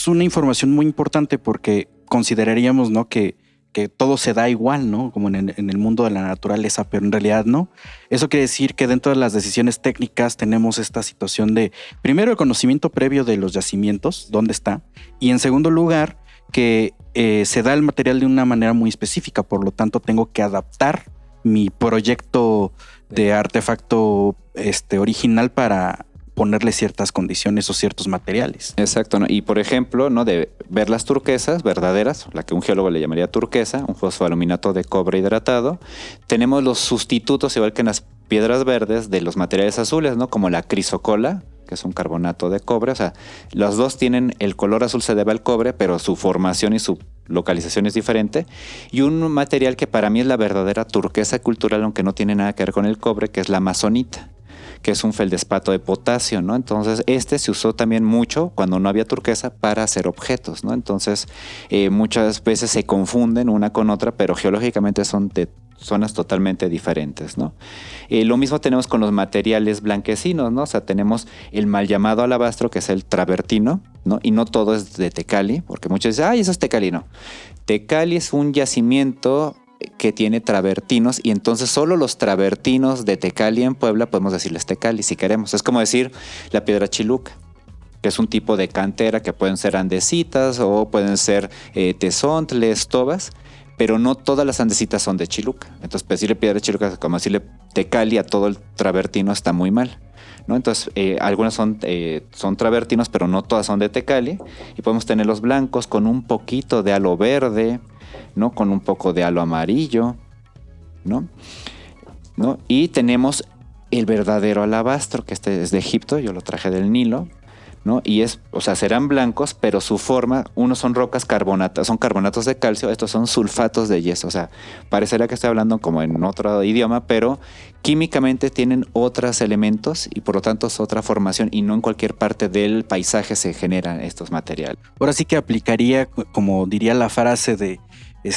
una información muy importante porque consideraríamos, ¿no? que todo se da igual, ¿no? Como en el mundo de la naturaleza, pero en realidad no. Eso quiere decir que dentro de las decisiones técnicas tenemos esta situación de, primero, el conocimiento previo de los yacimientos, dónde está, y en segundo lugar, que se da el material de una manera muy específica, por lo tanto tengo que adaptar mi proyecto de artefacto original para ponerle ciertas condiciones o ciertos materiales. Exacto, ¿no? Y por ejemplo, ¿no? De ver las turquesas verdaderas, la que un geólogo le llamaría turquesa, un fosfoaluminato de cobre hidratado, tenemos los sustitutos, igual que en las piedras verdes, de los materiales azules, ¿no? Como la crisocola, que es un carbonato de cobre. O sea, los dos tienen el color azul, se debe al cobre, pero su formación y su localización es diferente. Y un material que para mí es la verdadera turquesa cultural, aunque no tiene nada que ver con el cobre, que es la amazonita, que es un feldespato de potasio, ¿no? Entonces, se usó también mucho cuando no había turquesa para hacer objetos, ¿no? Entonces, muchas veces se confunden una con otra, pero geológicamente son de zonas totalmente diferentes, ¿no? Lo mismo tenemos con los materiales blanquecinos, ¿no? O sea, tenemos el mal llamado alabastro, que es el travertino, ¿no? Y no todo es de Tecali, porque muchos dicen, eso es Tecali, no. Tecali es un yacimiento que tiene travertinos, y entonces solo los travertinos de Tecali en Puebla podemos decirles Tecali si queremos. Es como decir la piedra Chiluca. que es un tipo de cantera que pueden ser andesitas o pueden ser tezontles, tobas, pero no todas las andesitas son de Chiluca. Entonces, decirle piedra de Chiluca, como decirle tecali a todo el travertino, está muy mal, ¿no? Entonces, algunas son travertinos, pero no todas son de tecali. Y podemos tener los blancos con un poquito de halo verde, ¿no? Con un poco de halo amarillo, ¿no? Y tenemos el verdadero alabastro, que este es de Egipto, yo lo traje del Nilo, ¿no? Y serán blancos, pero su forma, unos son rocas carbonatas, son carbonatos de calcio, estos son sulfatos de yeso. O sea, parecería que estoy hablando como en otro idioma, pero químicamente tienen otros elementos y por lo tanto es otra formación y no en cualquier parte del paisaje se generan estos materiales. Ahora sí que aplicaría, como diría la frase de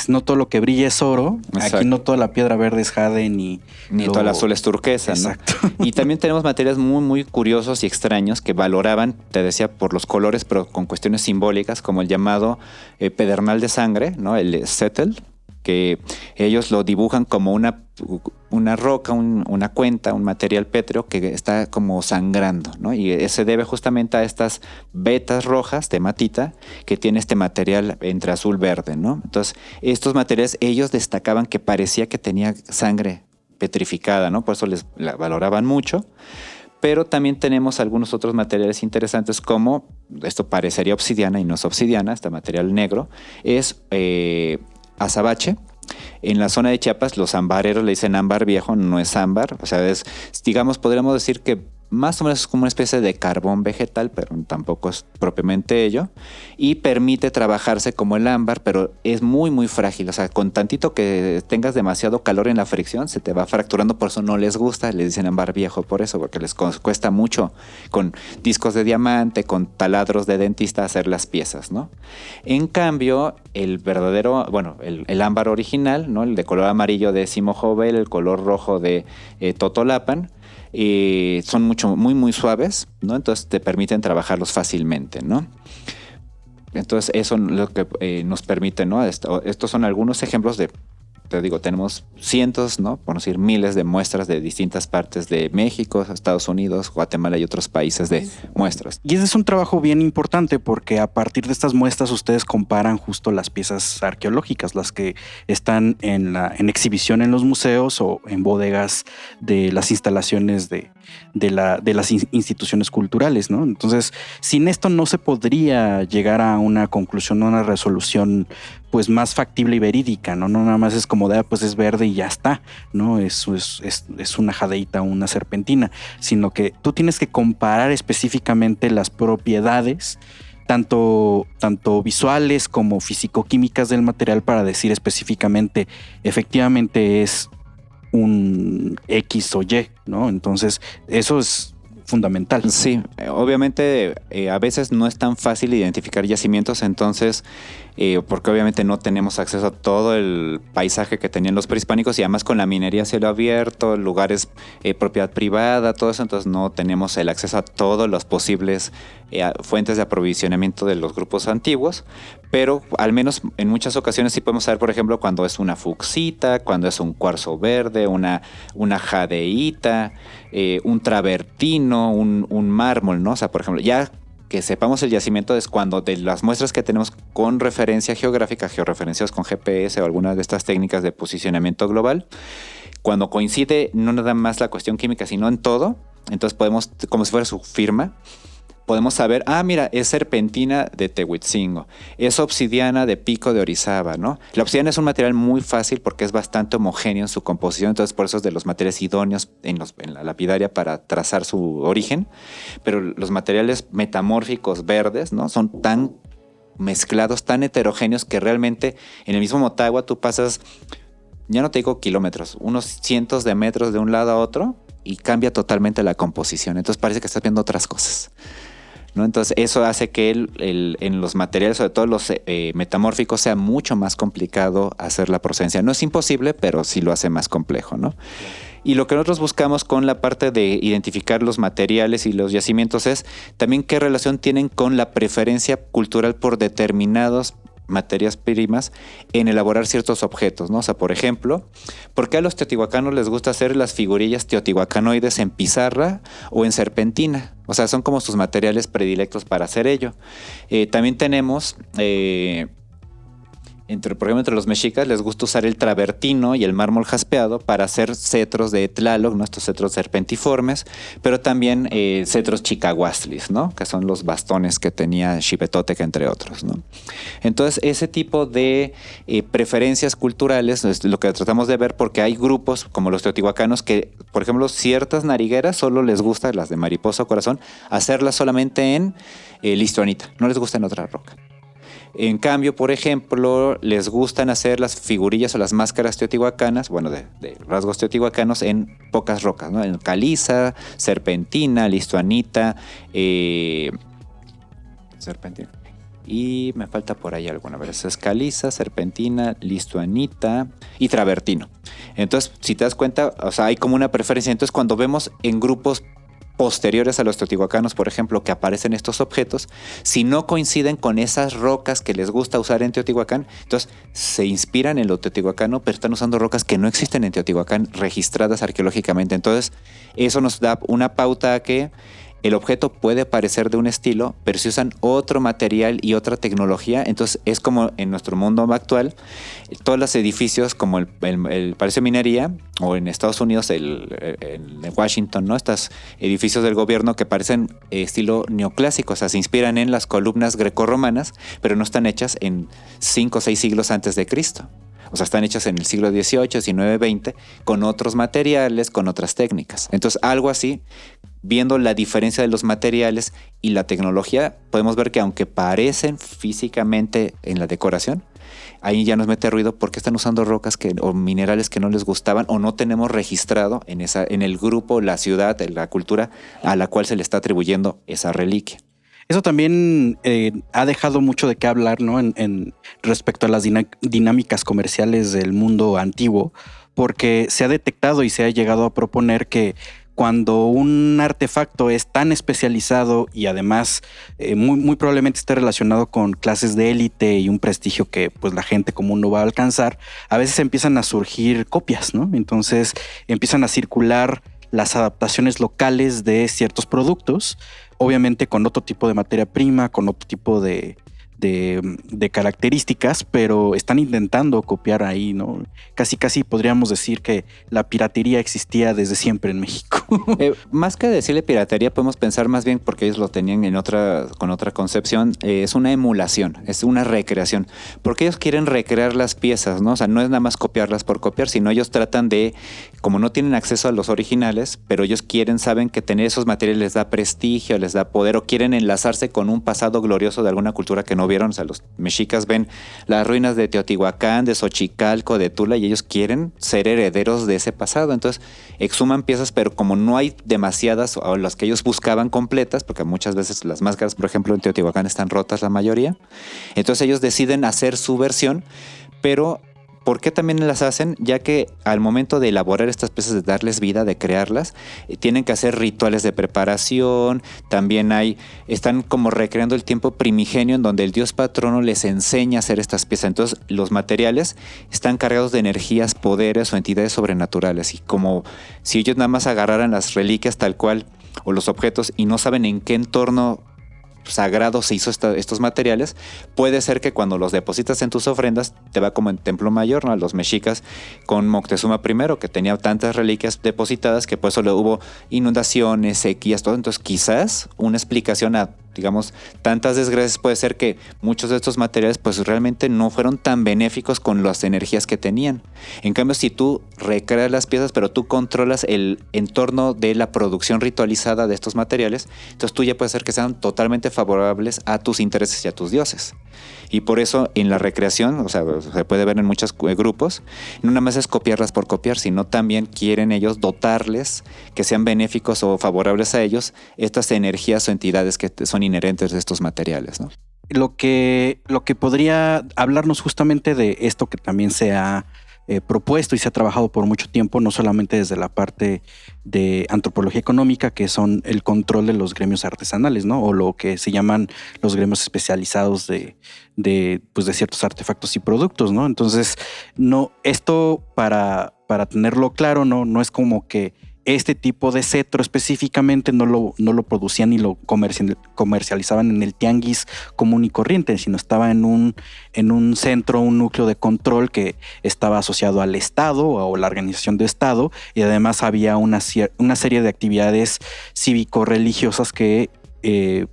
no todo lo que brilla es oro. Exacto. Aquí no toda la piedra verde es jade ni todo el azul es turquesa. Exacto. ¿No? Y también tenemos materiales muy, muy curiosos y extraños que valoraban, te decía, por los colores, pero con cuestiones simbólicas, como el llamado pedernal de sangre, ¿no? El settle, que ellos lo dibujan como una roca, una cuenta, un material pétreo que está como sangrando, ¿no? Y se debe justamente a estas vetas rojas de matita que tiene este material entre azul-verde, ¿no? Entonces, estos materiales ellos destacaban que parecía que tenía sangre petrificada, ¿no? Por eso la valoraban mucho. Pero también tenemos algunos otros materiales interesantes como, esto parecería obsidiana y no es obsidiana, este material negro, es azabache. En la zona de Chiapas los ambareros le dicen ámbar viejo, no es ámbar, o sea, digamos, podríamos decir que más o menos es como una especie de carbón vegetal, pero tampoco es propiamente ello, y permite trabajarse como el ámbar, pero es muy muy frágil, o sea, con tantito que tengas demasiado calor en la fricción se te va fracturando, por eso no les gusta, les dicen ámbar viejo por eso, porque les cuesta mucho con discos de diamante, con taladros de dentista hacer las piezas, ¿no? En cambio, el verdadero, el ámbar original, ¿no? El de color amarillo de Simojovel, el color rojo de Totolapan, son muy muy suaves, ¿no? Entonces te permiten trabajarlos fácilmente, ¿no? Entonces eso es lo que nos permite, ¿no? Estos son algunos ejemplos de, te digo, tenemos cientos, ¿no? Por decir miles de muestras de distintas partes de México, Estados Unidos, Guatemala y otros países de muestras. Y ese es un trabajo bien importante porque a partir de estas muestras ustedes comparan justo las piezas arqueológicas, las que están en exhibición en los museos o en bodegas de las instalaciones de las instituciones culturales, ¿no? Entonces, sin esto no se podría llegar a una conclusión, a una resolución pues más factible y verídica, ¿no? No nada más es como pues es verde y ya está, ¿no? Es una jadeita, una serpentina, sino que tú tienes que comparar específicamente las propiedades, tanto visuales como físico-químicas del material para decir específicamente, efectivamente es un X o Y, ¿no? Entonces, eso es fundamental. Sí, obviamente a veces no es tan fácil identificar yacimientos, entonces porque obviamente no tenemos acceso a todo el paisaje que tenían los prehispánicos y además con la minería a cielo abierto, lugares propiedad privada, todo eso, entonces no tenemos el acceso a todas las posibles fuentes de aprovisionamiento de los grupos antiguos, pero al menos en muchas ocasiones sí podemos saber, por ejemplo, cuando es una fucsita, cuando es un cuarzo verde, una jadeíta, un travertino, un mármol, ¿no? O sea, por ejemplo, ya que sepamos el yacimiento es cuando de las muestras que tenemos con referencia geográfica, georreferenciados con GPS o alguna de estas técnicas de posicionamiento global, cuando coincide no nada más la cuestión química, sino en todo, entonces podemos, como si fuera su firma, podemos saber, mira, es serpentina de Tehuitzingo, es obsidiana de Pico de Orizaba, ¿no? La obsidiana es un material muy fácil porque es bastante homogéneo en su composición, entonces por eso es de los materiales idóneos en la lapidaria para trazar su origen, pero los materiales metamórficos verdes, ¿no? Son tan mezclados, tan heterogéneos que realmente en el mismo Motagua tú pasas, ya no te digo kilómetros, unos cientos de metros de un lado a otro y cambia totalmente la composición, entonces parece que estás viendo otras cosas, ¿no? Entonces eso hace que en los materiales, sobre todo los metamórficos, sea mucho más complicado hacer la procedencia. No es imposible, pero sí lo hace más complejo, ¿no? Y lo que nosotros buscamos con la parte de identificar los materiales y los yacimientos es también qué relación tienen con la preferencia cultural por determinados materias primas en elaborar ciertos objetos, ¿no? O sea, por ejemplo, ¿por qué a los teotihuacanos les gusta hacer las figurillas teotihuacanoides en pizarra o en serpentina? O sea, son como sus materiales predilectos para hacer ello. También tenemos... por ejemplo, entre los mexicas les gusta usar el travertino y el mármol jaspeado para hacer cetros de Tlaloc, ¿no? Estos cetros serpentiformes, pero también cetros chicahuastlis, ¿no? Que son los bastones que tenía Xipetotec, entre otros, ¿no? Entonces, ese tipo de preferencias culturales es lo que tratamos de ver, porque hay grupos como los teotihuacanos que, por ejemplo, ciertas narigueras solo les gusta, las de mariposa o corazón, hacerlas solamente en listuanita, no les gusta en otra roca. En cambio, por ejemplo, les gustan hacer las figurillas o las máscaras teotihuacanas, bueno, de rasgos teotihuacanos en pocas rocas, ¿no? En caliza, serpentina, listuanita, serpentina. Y me falta por ahí alguna. A ver, es caliza, serpentina, listuanita y travertino. Entonces, si te das cuenta, o sea, hay como una preferencia. Entonces, cuando vemos en grupos posteriores a los teotihuacanos, por ejemplo, que aparecen estos objetos, si no coinciden con esas rocas que les gusta usar en Teotihuacán, entonces se inspiran en lo teotihuacano, pero están usando rocas que no existen en Teotihuacán, registradas arqueológicamente. Entonces, eso nos da una pauta a que el objeto puede parecer de un estilo, pero si usan otro material y otra tecnología, entonces es como en nuestro mundo actual, todos los edificios como el Palacio de Minería, o en Estados Unidos, en Washington, ¿no? Estos edificios del gobierno que parecen estilo neoclásico, o sea, se inspiran en las columnas grecorromanas, pero no están hechas en 5 o 6 siglos antes de Cristo. O sea, están hechas en el siglo XVIII, XIX, XX, con otros materiales, con otras técnicas. Entonces, algo así, viendo la diferencia de los materiales y la tecnología, podemos ver que aunque parecen físicamente en la decoración, ahí ya nos mete ruido porque están usando rocas o minerales que no les gustaban o no tenemos registrado en el grupo, la ciudad, la cultura a la cual se le está atribuyendo esa reliquia. Eso también ha dejado mucho de qué hablar, ¿no? En respecto a las dinámicas comerciales del mundo antiguo, porque se ha detectado y se ha llegado a proponer que cuando un artefacto es tan especializado y además muy probablemente esté relacionado con clases de élite y un prestigio que pues la gente común no va a alcanzar, a veces empiezan a surgir copias, ¿no? Entonces empiezan a circular las adaptaciones locales de ciertos productos, obviamente con otro tipo de materia prima, con otro tipo de características, pero están intentando copiar ahí, ¿no? Casi podríamos decir que la piratería existía desde siempre en México. Más que decirle piratería, podemos pensar más bien, porque ellos lo tenían con otra concepción, es una emulación, es una recreación, porque ellos quieren recrear las piezas, ¿no? O sea, no es nada más copiarlas por copiar, sino ellos tratan de, como no tienen acceso a los originales, pero ellos saben que tener esos materiales les da prestigio, les da poder, o quieren enlazarse con un pasado glorioso de alguna cultura que no vieron. O sea, los mexicas ven las ruinas de Teotihuacán, de Xochicalco, de Tula, y ellos quieren ser herederos de ese pasado. Entonces exhuman piezas, pero como no hay demasiadas o las que ellos buscaban completas, porque muchas veces las máscaras, por ejemplo, en Teotihuacán están rotas la mayoría, entonces ellos deciden hacer su versión, pero ¿por qué también las hacen? Ya que al momento de elaborar estas piezas, de darles vida, de crearlas, tienen que hacer rituales de preparación. También están como recreando el tiempo primigenio en donde el dios patrono les enseña a hacer estas piezas. Entonces los materiales están cargados de energías, poderes o entidades sobrenaturales. Y como si ellos nada más agarraran las reliquias tal cual o los objetos y no saben en qué entorno sagrado se hizo estos materiales, puede ser que cuando los depositas en tus ofrendas te va como en Templo Mayor, ¿no? Los mexicas con Moctezuma I, que tenía tantas reliquias depositadas que por eso le hubo inundaciones, sequías, todo. Entonces quizás una explicación a, digamos, tantas desgracias puede ser que muchos de estos materiales pues realmente no fueron tan benéficos con las energías que tenían. En cambio, si tú recreas las piezas, pero tú controlas el entorno de la producción ritualizada de estos materiales, entonces tú ya puedes hacer que sean totalmente favorables a tus intereses y a tus dioses. Y por eso en la recreación, o sea, se puede ver en muchos grupos, no nada más es copiarlas por copiar, sino también quieren ellos dotarles que sean benéficos o favorables a ellos estas energías o entidades que son inherentes de estos materiales, ¿no? Lo que podría hablarnos justamente de esto que también se ha propuesto y se ha trabajado por mucho tiempo, no solamente desde la parte de antropología económica, que son el control de los gremios artesanales, ¿no? O lo que se llaman los gremios especializados de ciertos artefactos y productos, ¿no? Entonces, no, esto para tenerlo claro, no es como que este tipo de cetro específicamente no lo producían ni lo comercializaban en el tianguis común y corriente, sino estaba en un centro, un núcleo de control que estaba asociado al Estado o la organización de Estado, y además había una serie de actividades cívico-religiosas que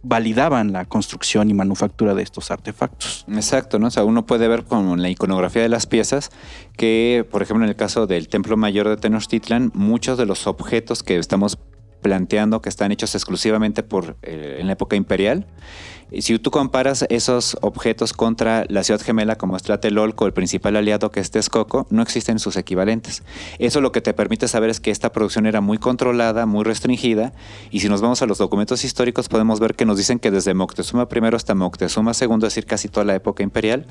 validaban la construcción y manufactura de estos artefactos. Exacto, ¿no? O sea, uno puede ver con la iconografía de las piezas que, por ejemplo, en el caso del Templo Mayor de Tenochtitlan, muchos de los objetos que estamos planteando que están hechos exclusivamente en la época imperial. Si tú comparas esos objetos contra la ciudad gemela como es Tlatelolco, el principal aliado que es Texcoco, no existen sus equivalentes. Eso lo que te permite saber es que esta producción era muy controlada, muy restringida, y si nos vamos a los documentos históricos podemos ver que nos dicen que desde Moctezuma I hasta Moctezuma II, es decir, casi toda la época imperial,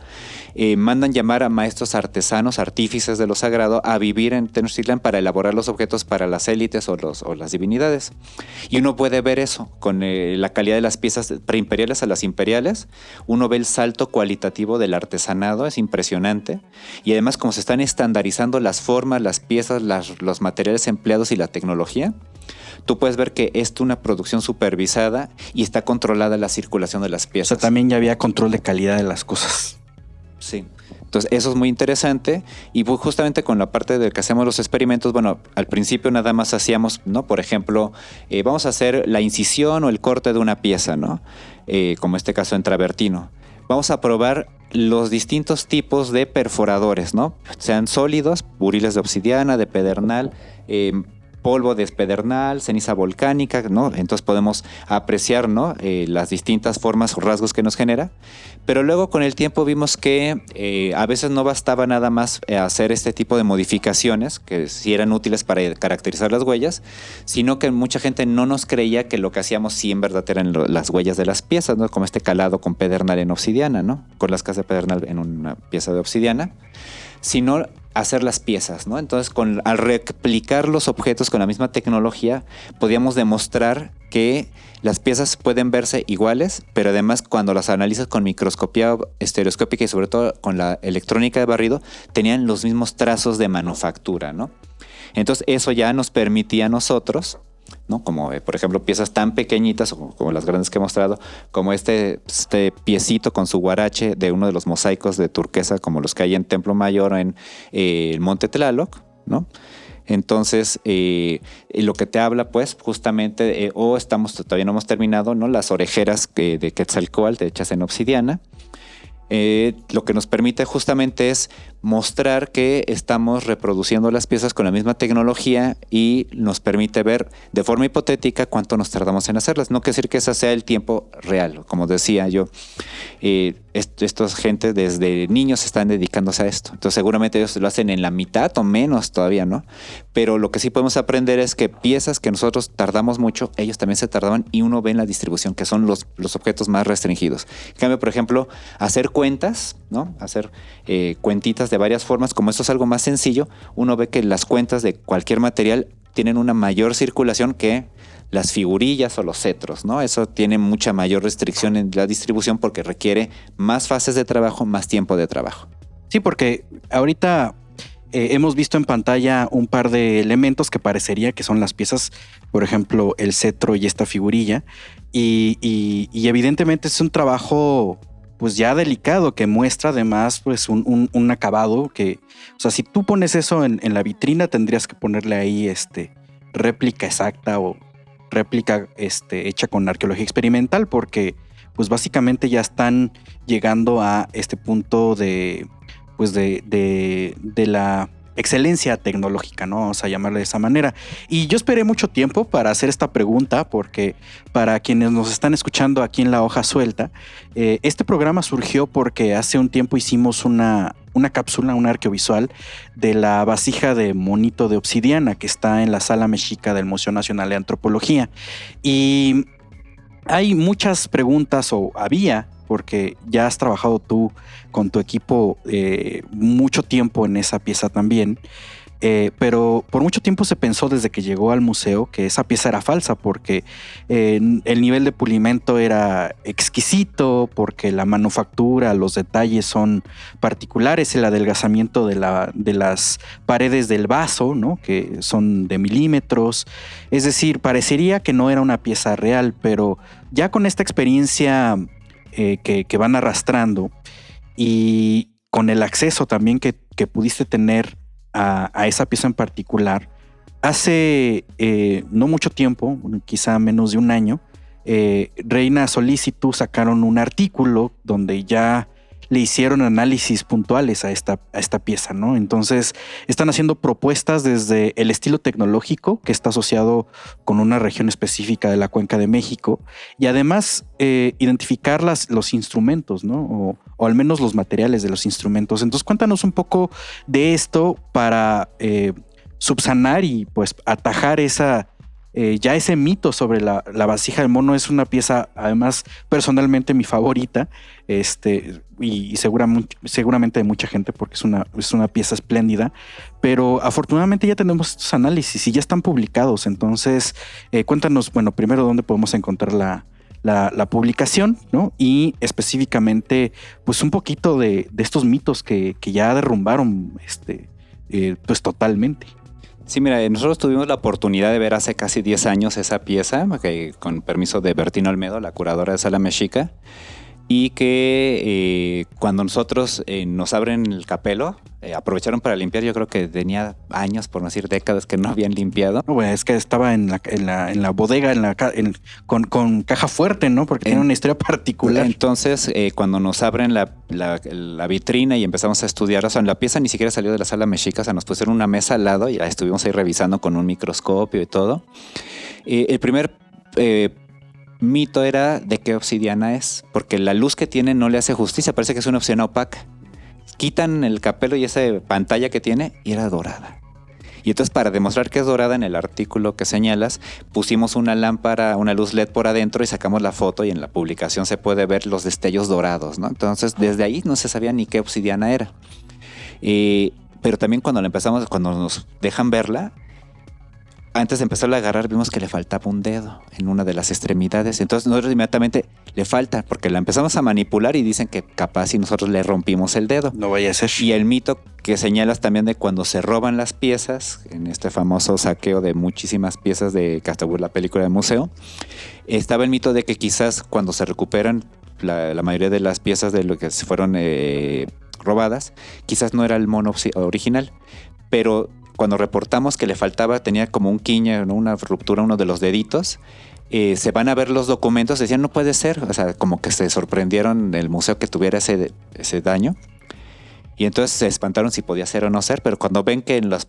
mandan llamar a maestros artesanos, artífices de lo sagrado, a vivir en Tenochtitlan para elaborar los objetos para las élites o las divinidades. Y uno puede ver eso con la calidad de las piezas preimperiales a las imperiales. Uno ve el salto cualitativo del artesanado, es impresionante, y además como se están estandarizando las formas, las piezas, los materiales empleados y la tecnología, tú puedes ver que es una producción supervisada y está controlada la circulación de las piezas. O sea, también ya había control de calidad de las cosas. Sí. Entonces eso es muy interesante, y justamente con la parte de que hacemos los experimentos, bueno, al principio nada más hacíamos, ¿no? Por ejemplo, vamos a hacer la incisión o el corte de una pieza, ¿no? Como este caso en travertino. Vamos a probar los distintos tipos de perforadores, ¿no? Sean sólidos, buriles de obsidiana, de pedernal, polvo de pedernal, ceniza volcánica, ¿no? Entonces podemos apreciar, ¿no? Las distintas formas o rasgos que nos genera. Pero luego con el tiempo vimos que a veces no bastaba nada más hacer este tipo de modificaciones, que sí eran útiles para caracterizar las huellas, sino que mucha gente no nos creía que lo que hacíamos sí en verdad eran las huellas de las piezas, ¿no? Como este calado con pedernal en obsidiana, ¿no? Con las casas de pedernal en una pieza de obsidiana, sino hacer las piezas, ¿no? Entonces, al replicar los objetos con la misma tecnología, podíamos demostrar que las piezas pueden verse iguales, pero además cuando las analizas con microscopía estereoscópica y sobre todo con la electrónica de barrido, tenían los mismos trazos de manufactura, ¿no? Entonces, eso ya nos permitía a nosotros, ¿no? Como por ejemplo piezas tan pequeñitas como las grandes que he mostrado, como este piecito con su guarache de uno de los mosaicos de turquesa como los que hay en Templo Mayor o en el Monte Tlaloc, ¿no? Entonces, lo que te habla, pues, justamente, todavía no hemos terminado, ¿no? Las orejeras de Quetzalcóatl hechas en obsidiana. Lo que nos permite justamente es mostrar que estamos reproduciendo las piezas con la misma tecnología y nos permite ver de forma hipotética cuánto nos tardamos en hacerlas. No quiere decir que ese sea el tiempo real. Como decía yo, estos gente desde niños están dedicándose a esto. Entonces seguramente ellos lo hacen en la mitad o menos todavía, ¿no? Pero lo que sí podemos aprender es que piezas que nosotros tardamos mucho, ellos también se tardaban, y uno ve en la distribución que son los objetos más restringidos. En cambio, por ejemplo, hacer cuentas, ¿no? Hacer cuentitas de varias formas, como esto es algo más sencillo, uno ve que las cuentas de cualquier material tienen una mayor circulación que las figurillas o los cetros, ¿no? Eso tiene mucha mayor restricción en la distribución porque requiere más fases de trabajo, más tiempo de trabajo. Sí, porque ahorita hemos visto en pantalla un par de elementos que parecería que son las piezas, por ejemplo, el cetro y esta figurilla, y evidentemente es un trabajo pues ya delicado, que muestra además pues un acabado que, o sea, si tú pones eso en la vitrina tendrías que ponerle ahí réplica exacta o réplica hecha con arqueología experimental, porque pues básicamente ya están llegando a este punto de la excelencia tecnológica, ¿no? Vamos a llamarle de esa manera. Y yo esperé mucho tiempo para hacer esta pregunta, porque para quienes nos están escuchando aquí en La Hoja Suelta, este programa surgió porque hace un tiempo hicimos una cápsula, un arqueovisual de la vasija de monito de obsidiana que está en la Sala Mexica del Museo Nacional de Antropología. Y hay muchas preguntas, o había, porque ya has trabajado tú con tu equipo mucho tiempo en esa pieza también. pero por mucho tiempo se pensó desde que llegó al museo que esa pieza era falsa porque el nivel de pulimento era exquisito, porque la manufactura, los detalles son particulares, el adelgazamiento de las paredes del vaso, ¿no? Que son de milímetros. Es decir, parecería que no era una pieza real, pero ya con esta experiencia que van arrastrando y con el acceso también que pudiste tener a esa pieza en particular, hace no mucho tiempo, quizá menos de un año, Reina Solís y tú sacaron un artículo donde ya le hicieron análisis puntuales a esta pieza, ¿no? Entonces están haciendo propuestas desde el estilo tecnológico, que está asociado con una región específica de la Cuenca de México, y además identificar los instrumentos, ¿no? O al menos los materiales de los instrumentos. Entonces cuéntanos un poco de esto para subsanar y pues atajar ya ese mito sobre la vasija de mono. Es una pieza, además, personalmente mi favorita, y seguramente de mucha gente, porque es una pieza espléndida, pero afortunadamente ya tenemos estos análisis y ya están publicados. Entonces, cuéntanos, bueno, primero dónde podemos encontrar la publicación, ¿no? Y específicamente, pues un poquito de estos mitos que ya derrumbaron, pues totalmente. Sí, mira, nosotros tuvimos la oportunidad de ver hace casi 10 años esa pieza, con permiso de Bertina Olmedo, la curadora de Sala Mexica, y que cuando nosotros nos abren el capelo, aprovecharon para limpiar. Yo creo que tenía años, por no decir décadas, que no habían limpiado. No, es que estaba en la bodega con caja fuerte, ¿no? Porque tiene una historia particular. Entonces, cuando nos abren la vitrina y empezamos a estudiar, o sea, la pieza ni siquiera salió de la Sala Mexica, o sea, nos pusieron una mesa al lado y la estuvimos ahí revisando con un microscopio y todo. El primer mito era de qué obsidiana es, porque la luz que tiene no le hace justicia, parece que es una obsidiana opaca. Quitan el capelo y esa pantalla que tiene y era dorada. Y entonces, para demostrar que es dorada, en el artículo que señalas, pusimos una lámpara, una luz LED por adentro y sacamos la foto, y en la publicación se puede ver los destellos dorados, ¿no? Entonces, desde ahí no se sabía ni qué obsidiana era. Pero también cuando nos dejan verla, antes de empezarla a agarrar, vimos que le faltaba un dedo en una de las extremidades. Entonces nosotros inmediatamente le falta, porque la empezamos a manipular y dicen que capaz si nosotros le rompimos el dedo. No vaya a ser. Y el mito que señalas también de cuando se roban las piezas, en este famoso saqueo de muchísimas piezas de Castabur, la película de museo, estaba el mito de que quizás cuando se recuperan la mayoría de las piezas de lo que se fueron robadas, quizás no era el mono original, pero cuando reportamos que le faltaba, tenía como un quiñe, ¿no? Una ruptura, uno de los deditos, se van a ver los documentos, decían no puede ser, o sea, como que se sorprendieron el museo que tuviera ese daño, y entonces se espantaron si podía ser o no ser, pero cuando ven que en los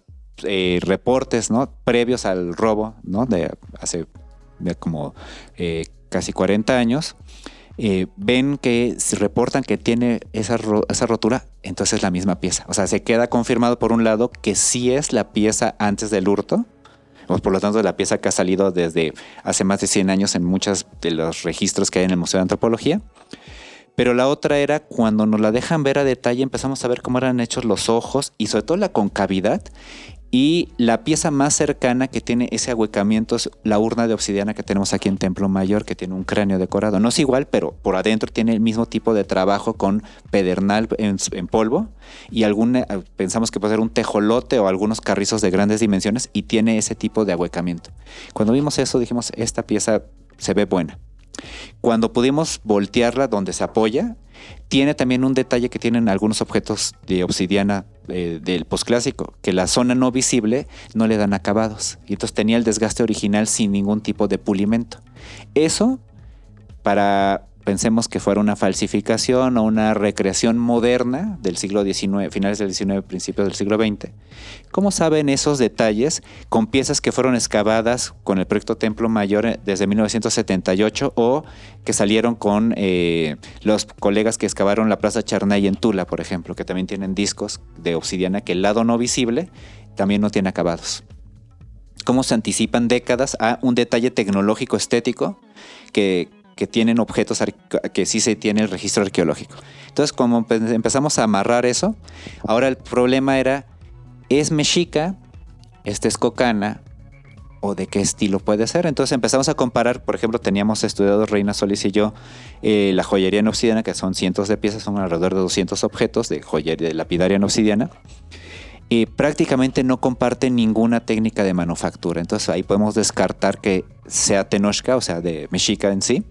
reportes, ¿no?, previos al robo, ¿no?, de hace como casi 40 años, ven que si reportan que tiene esa rotura, entonces es la misma pieza. O sea, se queda confirmado por un lado que sí es la pieza antes del hurto, o por lo tanto la pieza que ha salido desde hace más de 100 años en muchos de los registros que hay en el Museo de Antropología. Pero la otra era cuando nos la dejan ver a detalle, empezamos a ver cómo eran hechos los ojos y sobre todo la concavidad. Y la pieza más cercana que tiene ese ahuecamiento es la urna de obsidiana que tenemos aquí en Templo Mayor, que tiene un cráneo decorado. No es igual, pero por adentro tiene el mismo tipo de trabajo con pedernal en polvo, y pensamos que puede ser un tejolote o algunos carrizos de grandes dimensiones, y tiene ese tipo de ahuecamiento. Cuando vimos eso dijimos, esta pieza se ve buena. Cuando pudimos voltearla donde se apoya, tiene también un detalle que tienen algunos objetos de obsidiana del posclásico, que la zona no visible no le dan acabados, y entonces tenía el desgaste original sin ningún tipo de pulimento. Eso, pensemos que fuera una falsificación o una recreación moderna del siglo XIX, finales del XIX, principios del siglo XX. ¿Cómo saben esos detalles con piezas que fueron excavadas con el proyecto Templo Mayor desde 1978, o que salieron con los colegas que excavaron la Plaza Charnay en Tula, por ejemplo, que también tienen discos de obsidiana que el lado no visible también no tiene acabados? ¿Cómo se anticipan décadas a un detalle tecnológico estético que tienen objetos que sí se tiene el registro arqueológico? Entonces, como empezamos a amarrar eso, ahora el problema era, es mexica, ¿es texcocana o de qué estilo puede ser? Entonces empezamos a comparar. Por ejemplo, teníamos estudiado Reina Solís y yo la joyería en obsidiana, que son cientos de piezas, son alrededor de 200 objetos de joyería de lapidaria en obsidiana, y prácticamente no comparten ninguna técnica de manufactura. Entonces ahí podemos descartar que sea Tenochca, o sea, de mexica en sí,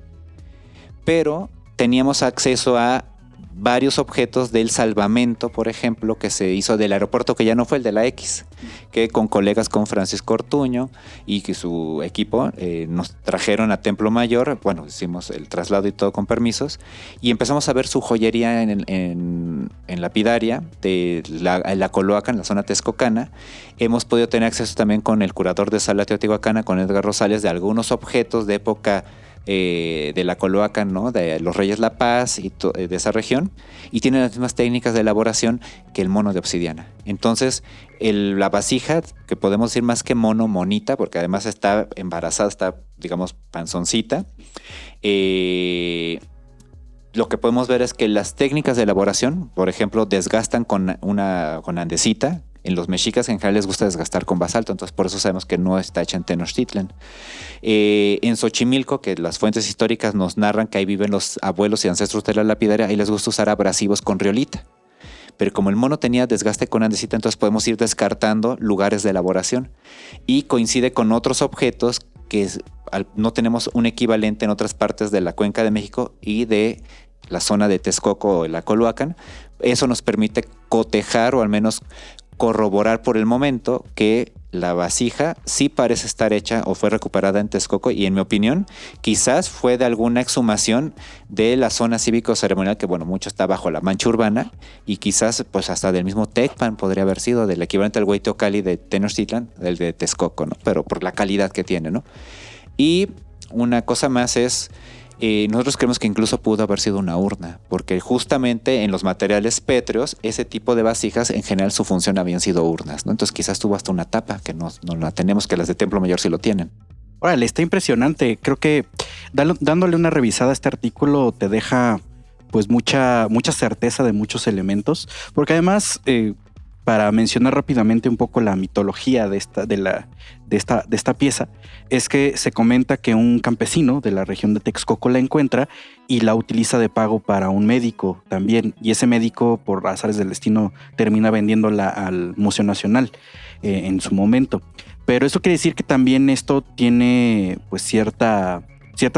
pero teníamos acceso a varios objetos del salvamento, por ejemplo, que se hizo del aeropuerto, que ya no fue el de la X, que con colegas, con Francisco Ortuño y que su equipo nos trajeron a Templo Mayor. Bueno, hicimos el traslado y todo con permisos, y empezamos a ver su joyería en lapidaria de la Coloacan, en la zona texcocana. Hemos podido tener acceso también con el curador de Sala Teotihuacana, con Edgar Rosales, de algunos objetos de época de la Coloacan, ¿no? De los Reyes La Paz y de esa región, y tiene las mismas técnicas de elaboración que el mono de obsidiana. Entonces, la vasija, que podemos decir más que mono, monita, porque además está embarazada, está, digamos, panzoncita. Lo que podemos ver es que las técnicas de elaboración, por ejemplo, desgastan con andesita. En los mexicas en general les gusta desgastar con basalto, entonces por eso sabemos que no está hecha en Tenochtitlan. En Xochimilco, que las fuentes históricas nos narran que ahí viven los abuelos y ancestros de la lapidaria, ahí les gusta usar abrasivos con riolita. Pero como el mono tenía desgaste con andesita, entonces podemos ir descartando lugares de elaboración. Y coincide con otros objetos que no tenemos un equivalente en otras partes de la Cuenca de México y de la zona de Texcoco o la Coloacan. Eso nos permite cotejar o al menos corroborar por el momento que la vasija sí parece estar hecha o fue recuperada en Texcoco, y en mi opinión quizás fue de alguna exhumación de la zona cívico-ceremonial, que bueno, mucho está bajo la mancha urbana, y quizás pues hasta del mismo Tecpan podría haber sido, del equivalente al Hueyteocalli de Tenochtitlan, del de Texcoco, ¿no? Pero por la calidad que tiene, ¿no? Y una cosa más es, nosotros creemos que incluso pudo haber sido una urna, porque justamente en los materiales pétreos, ese tipo de vasijas, en general su función habían sido urnas, ¿no? Entonces quizás tuvo hasta una tapa, que no la tenemos, que las de Templo Mayor sí lo tienen. Órale, está impresionante. Creo que dándole una revisada a este artículo te deja pues mucha certeza de muchos elementos, porque además, para mencionar rápidamente un poco la mitología de esta pieza, es que se comenta que un campesino de la región de Texcoco la encuentra y la utiliza de pago para un médico también, y ese médico, por azares del destino, termina vendiéndola al Museo Nacional en su momento. Pero eso quiere decir que también esto tiene pues cierta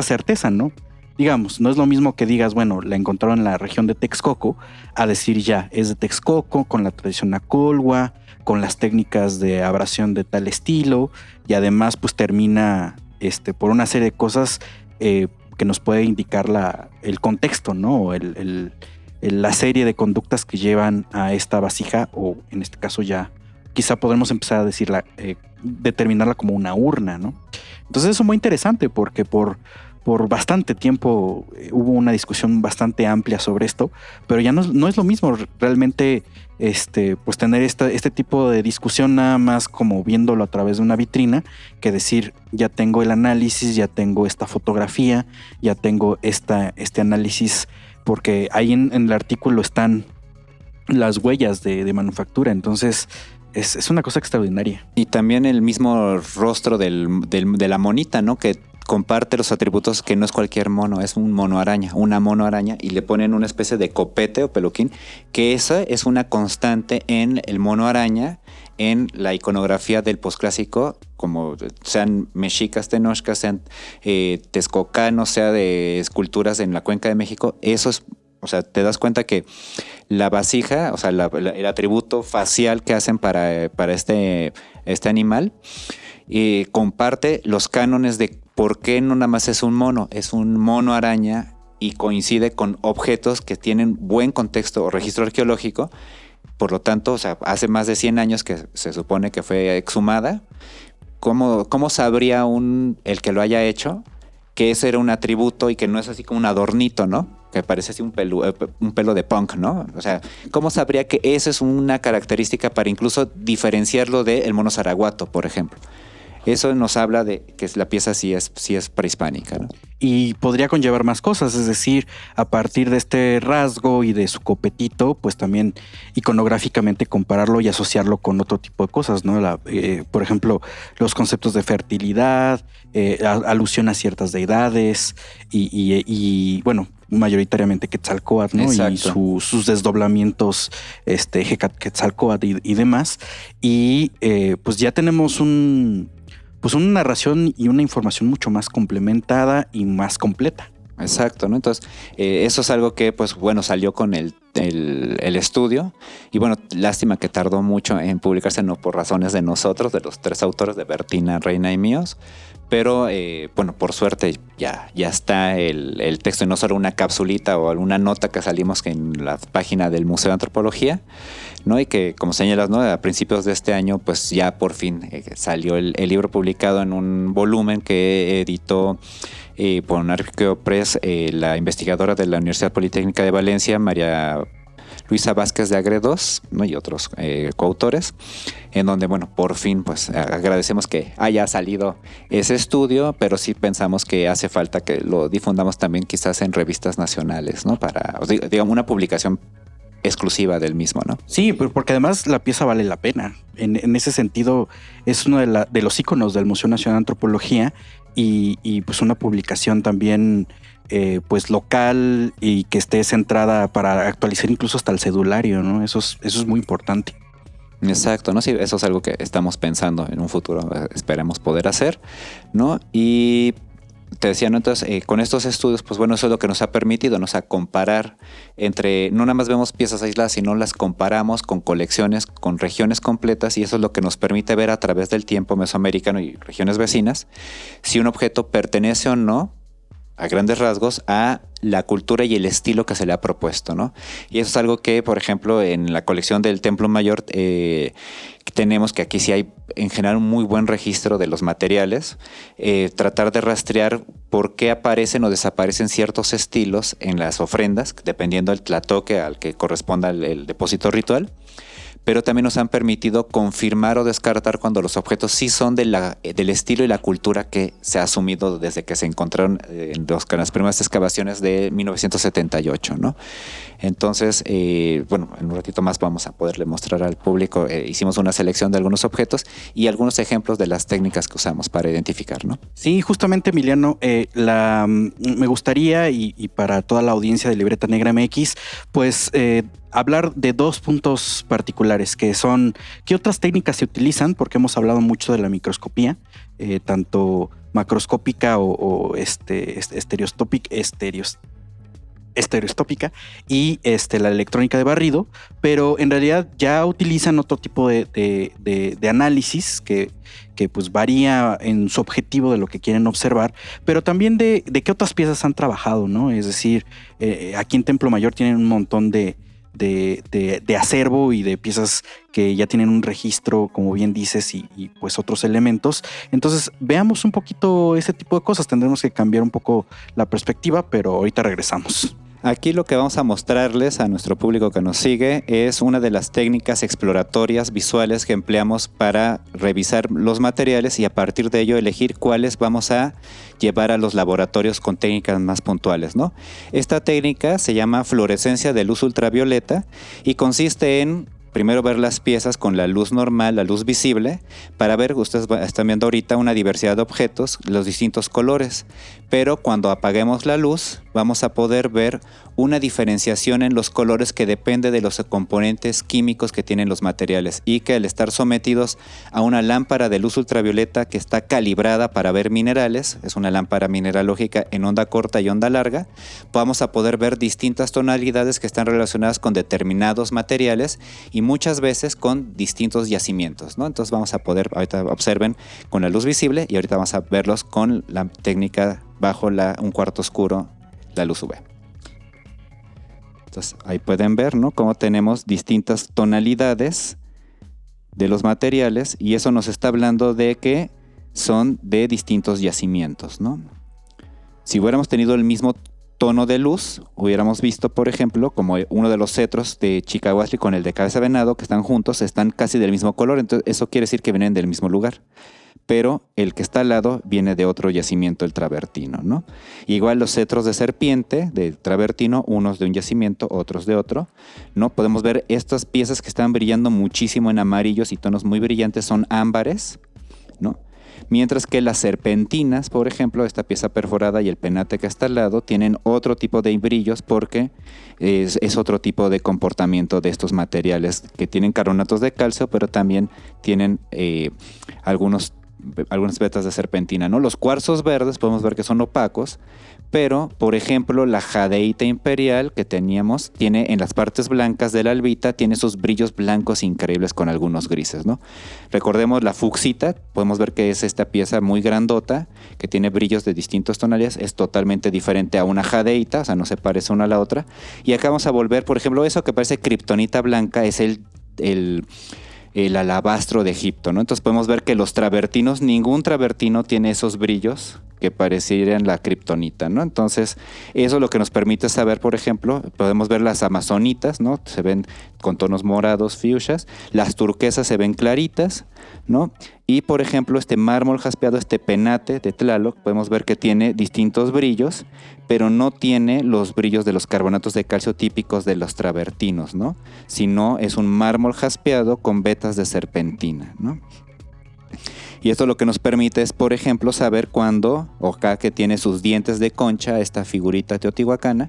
certeza, ¿no? Digamos, no es lo mismo que digas, bueno, la encontraron en la región de Texcoco, a decir ya, es de Texcoco, con la tradición acolhua, con las técnicas de abrasión de tal estilo, y además pues termina por una serie de cosas que nos puede indicar el contexto, ¿no? La serie de conductas que llevan a esta vasija, o en este caso ya quizá podremos empezar a decirla, determinarla como una urna, ¿no? Entonces eso es muy interesante, porque por bastante tiempo hubo una discusión bastante amplia sobre esto, pero ya no es lo mismo realmente pues tener este tipo de discusión nada más como viéndolo a través de una vitrina, que decir, ya tengo el análisis, ya tengo esta fotografía, ya tengo este análisis, porque ahí en el artículo están las huellas de manufactura. Entonces es una cosa extraordinaria. Y también el mismo rostro de la monita, ¿no? Que comparte los atributos, que no es cualquier mono, es un mono araña, una mono araña, y le ponen una especie de copete o peluquín, que esa es una constante en el mono araña, en la iconografía del posclásico, como sean mexicas, tenochcas, sean texcocanos, sea de esculturas en la Cuenca de México. Eso es, o sea, te das cuenta que la vasija, o sea, el atributo facial que hacen para este animal, comparte los cánones de por qué no nada más es un mono araña, y coincide con objetos que tienen buen contexto o registro arqueológico. Por lo tanto, o sea, hace más de 100 años que se supone que fue exhumada. ¿Cómo sabría el que lo haya hecho que ese era un atributo y que no es así como un adornito, ¿no? Que parece así un pelo de punk, ¿no? O sea, ¿cómo sabría que esa es una característica para incluso diferenciarlo del mono zaraguato, por ejemplo? Eso nos habla de que la pieza sí es prehispánica, ¿no? Y podría conllevar más cosas, es decir, a partir de este rasgo y de su copetito, pues también iconográficamente compararlo y asociarlo con otro tipo de cosas, ¿no? Por ejemplo, los conceptos de fertilidad, alusión a ciertas deidades y bueno, mayoritariamente Quetzalcóatl, ¿no? Exacto. Y sus desdoblamientos, Quetzalcóatl y demás. Y pues ya tenemos pues una narración y una información mucho más complementada y más completa. Exacto, ¿no? Entonces, eso es algo que, pues bueno, salió con el estudio y bueno, lástima que tardó mucho en publicarse, no por razones de nosotros, de los 3 autores, de Bertina, Reina y míos, pero bueno, por suerte ya está el texto y no solo una capsulita o alguna nota que salimos en la página del Museo de Antropología, ¿no? Y que, como señalas, ¿no? A principios de este año, pues ya por fin salió el libro publicado en un volumen que editó por Arqueo Press, la investigadora de la Universidad Politécnica de Valencia, María Luisa Vázquez de Agredos, ¿no? Y otros coautores, en donde, bueno, por fin, pues agradecemos que haya salido ese estudio, pero sí pensamos que hace falta que lo difundamos también quizás en revistas nacionales, ¿no? Para, digamos, una publicación exclusiva del mismo, ¿no? Sí, porque además la pieza vale la pena. En ese sentido, es uno de los íconos del Museo Nacional de Antropología y pues una publicación también pues local y que esté centrada para actualizar incluso hasta el cedulario, ¿no? Eso es muy importante. Exacto, ¿no? Sí, eso es algo que estamos pensando en un futuro, esperemos poder hacer, ¿no? Y te decía, ¿no? Entonces, con estos estudios, pues bueno, eso es lo que nos ha permitido, nos a comparar entre, no nada más vemos piezas aisladas, sino las comparamos con colecciones, con regiones completas, y eso es lo que nos permite ver a través del tiempo mesoamericano y regiones vecinas, si un objeto pertenece o no, a grandes rasgos, a la cultura y el estilo que se le ha propuesto, ¿no? Y eso es algo que, por ejemplo, en la colección del Templo Mayor tenemos que aquí sí hay en general un muy buen registro de los materiales, tratar de rastrear por qué aparecen o desaparecen ciertos estilos en las ofrendas, dependiendo del tlatoque al que corresponda el depósito ritual, pero también nos han permitido confirmar o descartar cuando los objetos sí son del estilo y la cultura que se ha asumido desde que se encontraron en las primeras excavaciones de 1978, ¿no? Entonces, bueno, en un ratito más vamos a poderle mostrar al público, hicimos una selección de algunos objetos y algunos ejemplos de las técnicas que usamos para identificar, ¿no? Sí, justamente, Emiliano, me gustaría y para toda la audiencia de Libreta Negra MX, pues hablar de 2 puntos particulares, que son qué otras técnicas se utilizan, porque hemos hablado mucho de la microscopía, tanto macroscópica o estereostópica y la electrónica de barrido, pero en realidad ya utilizan otro tipo de análisis que pues varía en su objetivo de lo que quieren observar, pero también de qué otras piezas han trabajado, ¿no? Es decir, aquí en Templo Mayor tienen un montón de acervo y de piezas que ya tienen un registro, como bien dices, y pues otros elementos. Entonces, veamos un poquito ese tipo de cosas. Tendremos que cambiar un poco la perspectiva, pero ahorita regresamos. Aquí lo que vamos a mostrarles a nuestro público que nos sigue es una de las técnicas exploratorias visuales que empleamos para revisar los materiales y a partir de ello elegir cuáles vamos a llevar a los laboratorios con técnicas más puntuales, ¿no? Esta técnica se llama fluorescencia de luz ultravioleta y consiste en primero ver las piezas con la luz normal, la luz visible, para ver, ustedes están viendo ahorita una diversidad de objetos, los distintos colores, pero cuando apaguemos la luz vamos a poder ver una diferenciación en los colores que depende de los componentes químicos que tienen los materiales y que al estar sometidos a una lámpara de luz ultravioleta que está calibrada para ver minerales, es una lámpara mineralógica en onda corta y onda larga, vamos a poder ver distintas tonalidades que están relacionadas con determinados materiales y muchas veces con distintos yacimientos, ¿no? Entonces vamos a poder, ahorita observen con la luz visible y ahorita vamos a verlos con la técnica bajo un cuarto oscuro, la luz UV. Entonces ahí pueden ver, ¿no?, cómo tenemos distintas tonalidades de los materiales y eso nos está hablando de que son de distintos yacimientos, ¿no? Si hubiéramos tenido el mismo tono de luz, hubiéramos visto, por ejemplo, como uno de los cetros de Chicahuatl con el de Cabeza de Venado, que están juntos, están casi del mismo color, entonces eso quiere decir que vienen del mismo lugar. pero el que está al lado viene de otro yacimiento, el travertino, ¿no? Igual los cetros de serpiente, de travertino, unos de un yacimiento, otros de otro, ¿no? Podemos ver estas piezas que están brillando muchísimo en amarillos y tonos muy brillantes, son ámbares, ¿no? Mientras que las serpentinas, por ejemplo, esta pieza perforada y el penate que está al lado, tienen otro tipo de brillos porque es otro tipo de comportamiento de estos materiales que tienen carbonatos de calcio, pero también tienen algunas vetas de serpentina, ¿no? Los cuarzos verdes podemos ver que son opacos, pero, por ejemplo, la jadeíta imperial que teníamos tiene en las partes blancas de la albita, tiene esos brillos blancos increíbles con algunos grises, ¿no? Recordemos la fucsita, podemos ver que es esta pieza muy grandota, que tiene brillos de distintas tonalidades, es totalmente diferente a una jadeíta, o sea, no se parece una a la otra. Y acá vamos a volver, por ejemplo, eso que parece kriptonita blanca es el alabastro de Egipto, ¿no? Entonces podemos ver que los travertinos, ningún travertino tiene esos brillos que parecieran la kriptonita, ¿no? Entonces, eso es lo que nos permite saber, por ejemplo, podemos ver las amazonitas, ¿no? Se ven con tonos morados, fuchsias, las turquesas se ven claritas, ¿no? Y, por ejemplo, este mármol jaspeado, este penate de Tlaloc, podemos ver que tiene distintos brillos, pero no tiene los brillos de los carbonatos de calcio típicos de los travertinos, ¿no? Sino es un mármol jaspeado con vetas de serpentina, ¿no? Y esto lo que nos permite es, por ejemplo, saber cuándo, o acá que tiene sus dientes de concha, esta figurita teotihuacana,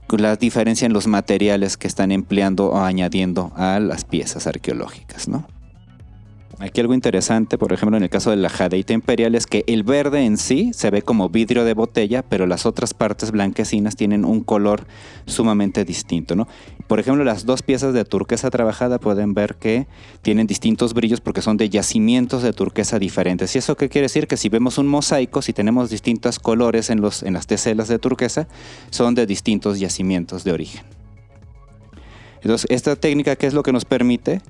la diferencia en los materiales que están empleando o añadiendo a las piezas arqueológicas, ¿no? Aquí algo interesante, por ejemplo, en el caso de la jadeíta imperial, es que el verde en sí se ve como vidrio de botella, pero las otras partes blanquecinas tienen un color sumamente distinto, ¿no? Por ejemplo, las dos piezas de turquesa trabajada pueden ver que tienen distintos brillos porque son de yacimientos de turquesa diferentes. ¿Y eso qué quiere decir? Que si vemos un mosaico, si tenemos distintos colores en las teselas de turquesa, son de distintos yacimientos de origen. Entonces, esta técnica, ¿qué es lo que nos permite?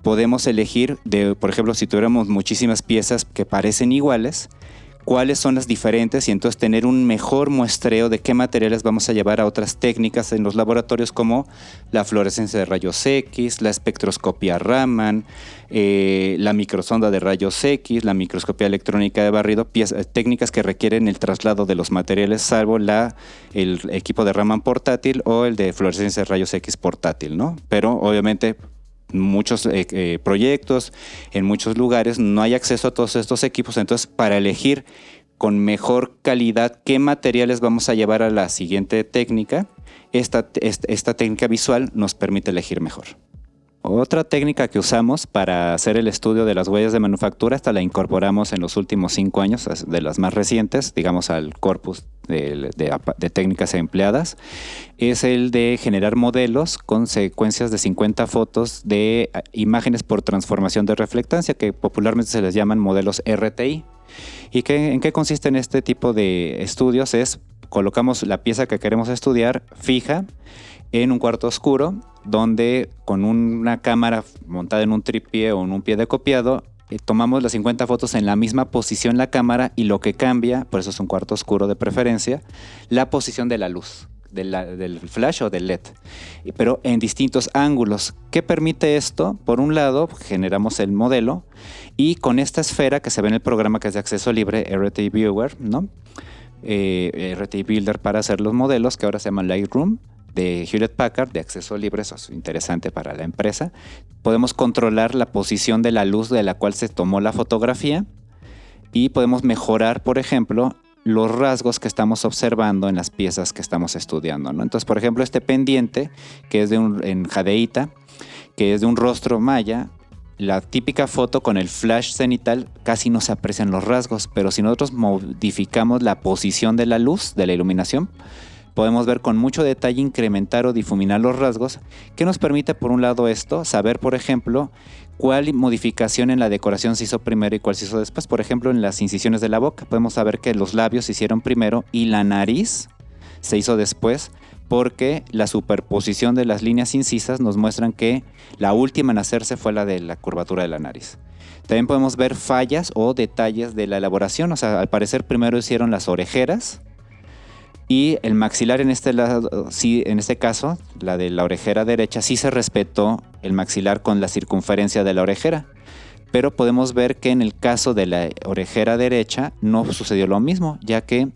Podemos elegir, por ejemplo, si tuviéramos muchísimas piezas que parecen iguales, cuáles son las diferentes y entonces tener un mejor muestreo de qué materiales vamos a llevar a otras técnicas en los laboratorios como la fluorescencia de rayos X, la espectroscopia Raman, la microsonda de rayos X, la microscopía electrónica de barrido, técnicas que requieren el traslado de los materiales salvo el equipo de Raman portátil o el de fluorescencia de rayos X portátil, ¿no? Pero obviamente muchos proyectos, en muchos lugares no hay acceso a todos estos equipos, entonces para elegir con mejor calidad qué materiales vamos a llevar a la siguiente técnica, esta técnica visual nos permite elegir mejor. Otra técnica que usamos para hacer el estudio de las huellas de manufactura, esta la incorporamos en los últimos 5 años, de las más recientes, digamos al corpus de técnicas empleadas, es el de generar modelos con secuencias de 50 fotos de imágenes por transformación de reflectancia, que popularmente se les llaman modelos RTI. ¿Y en qué consiste en este tipo de estudios? Colocamos la pieza que queremos estudiar fija en un cuarto oscuro, donde con una cámara montada en un tripié o en un pie de copiado, tomamos las 50 fotos en la misma posición la cámara y lo que cambia, por eso es un cuarto oscuro de preferencia, la posición de la luz, del flash o del LED, pero en distintos ángulos. ¿Qué permite esto? Por un lado, generamos el modelo y con esta esfera que se ve en el programa que es de acceso libre, RT Viewer, ¿no? RT Builder para hacer los modelos, que ahora se llama Lightroom, de Hewlett Packard, de acceso libre, eso es interesante para la empresa. Podemos controlar la posición de la luz de la cual se tomó la fotografía y podemos mejorar, por ejemplo, los rasgos que estamos observando en las piezas que estamos estudiando, ¿no? Entonces, por ejemplo, este pendiente, que es en jadeíta, que es de un rostro maya, la típica foto con el flash cenital casi no se aprecian los rasgos, pero si nosotros modificamos la posición de la luz, de la iluminación, podemos ver con mucho detalle incrementar o difuminar los rasgos, que nos permite, por un lado, saber, por ejemplo, cuál modificación en la decoración se hizo primero y cuál se hizo después. Por ejemplo, en las incisiones de la boca podemos saber que los labios se hicieron primero y la nariz se hizo después, porque la superposición de las líneas incisas nos muestran que la última en hacerse fue la de la curvatura de la nariz. También podemos ver fallas o detalles de la elaboración, o sea, al parecer primero hicieron las orejeras, y el maxilar en este lado, sí, en este caso, la de la orejera derecha, sí se respetó el maxilar con la circunferencia de la orejera. pero podemos ver que en el caso de la orejera derecha no sucedió lo mismo, ya que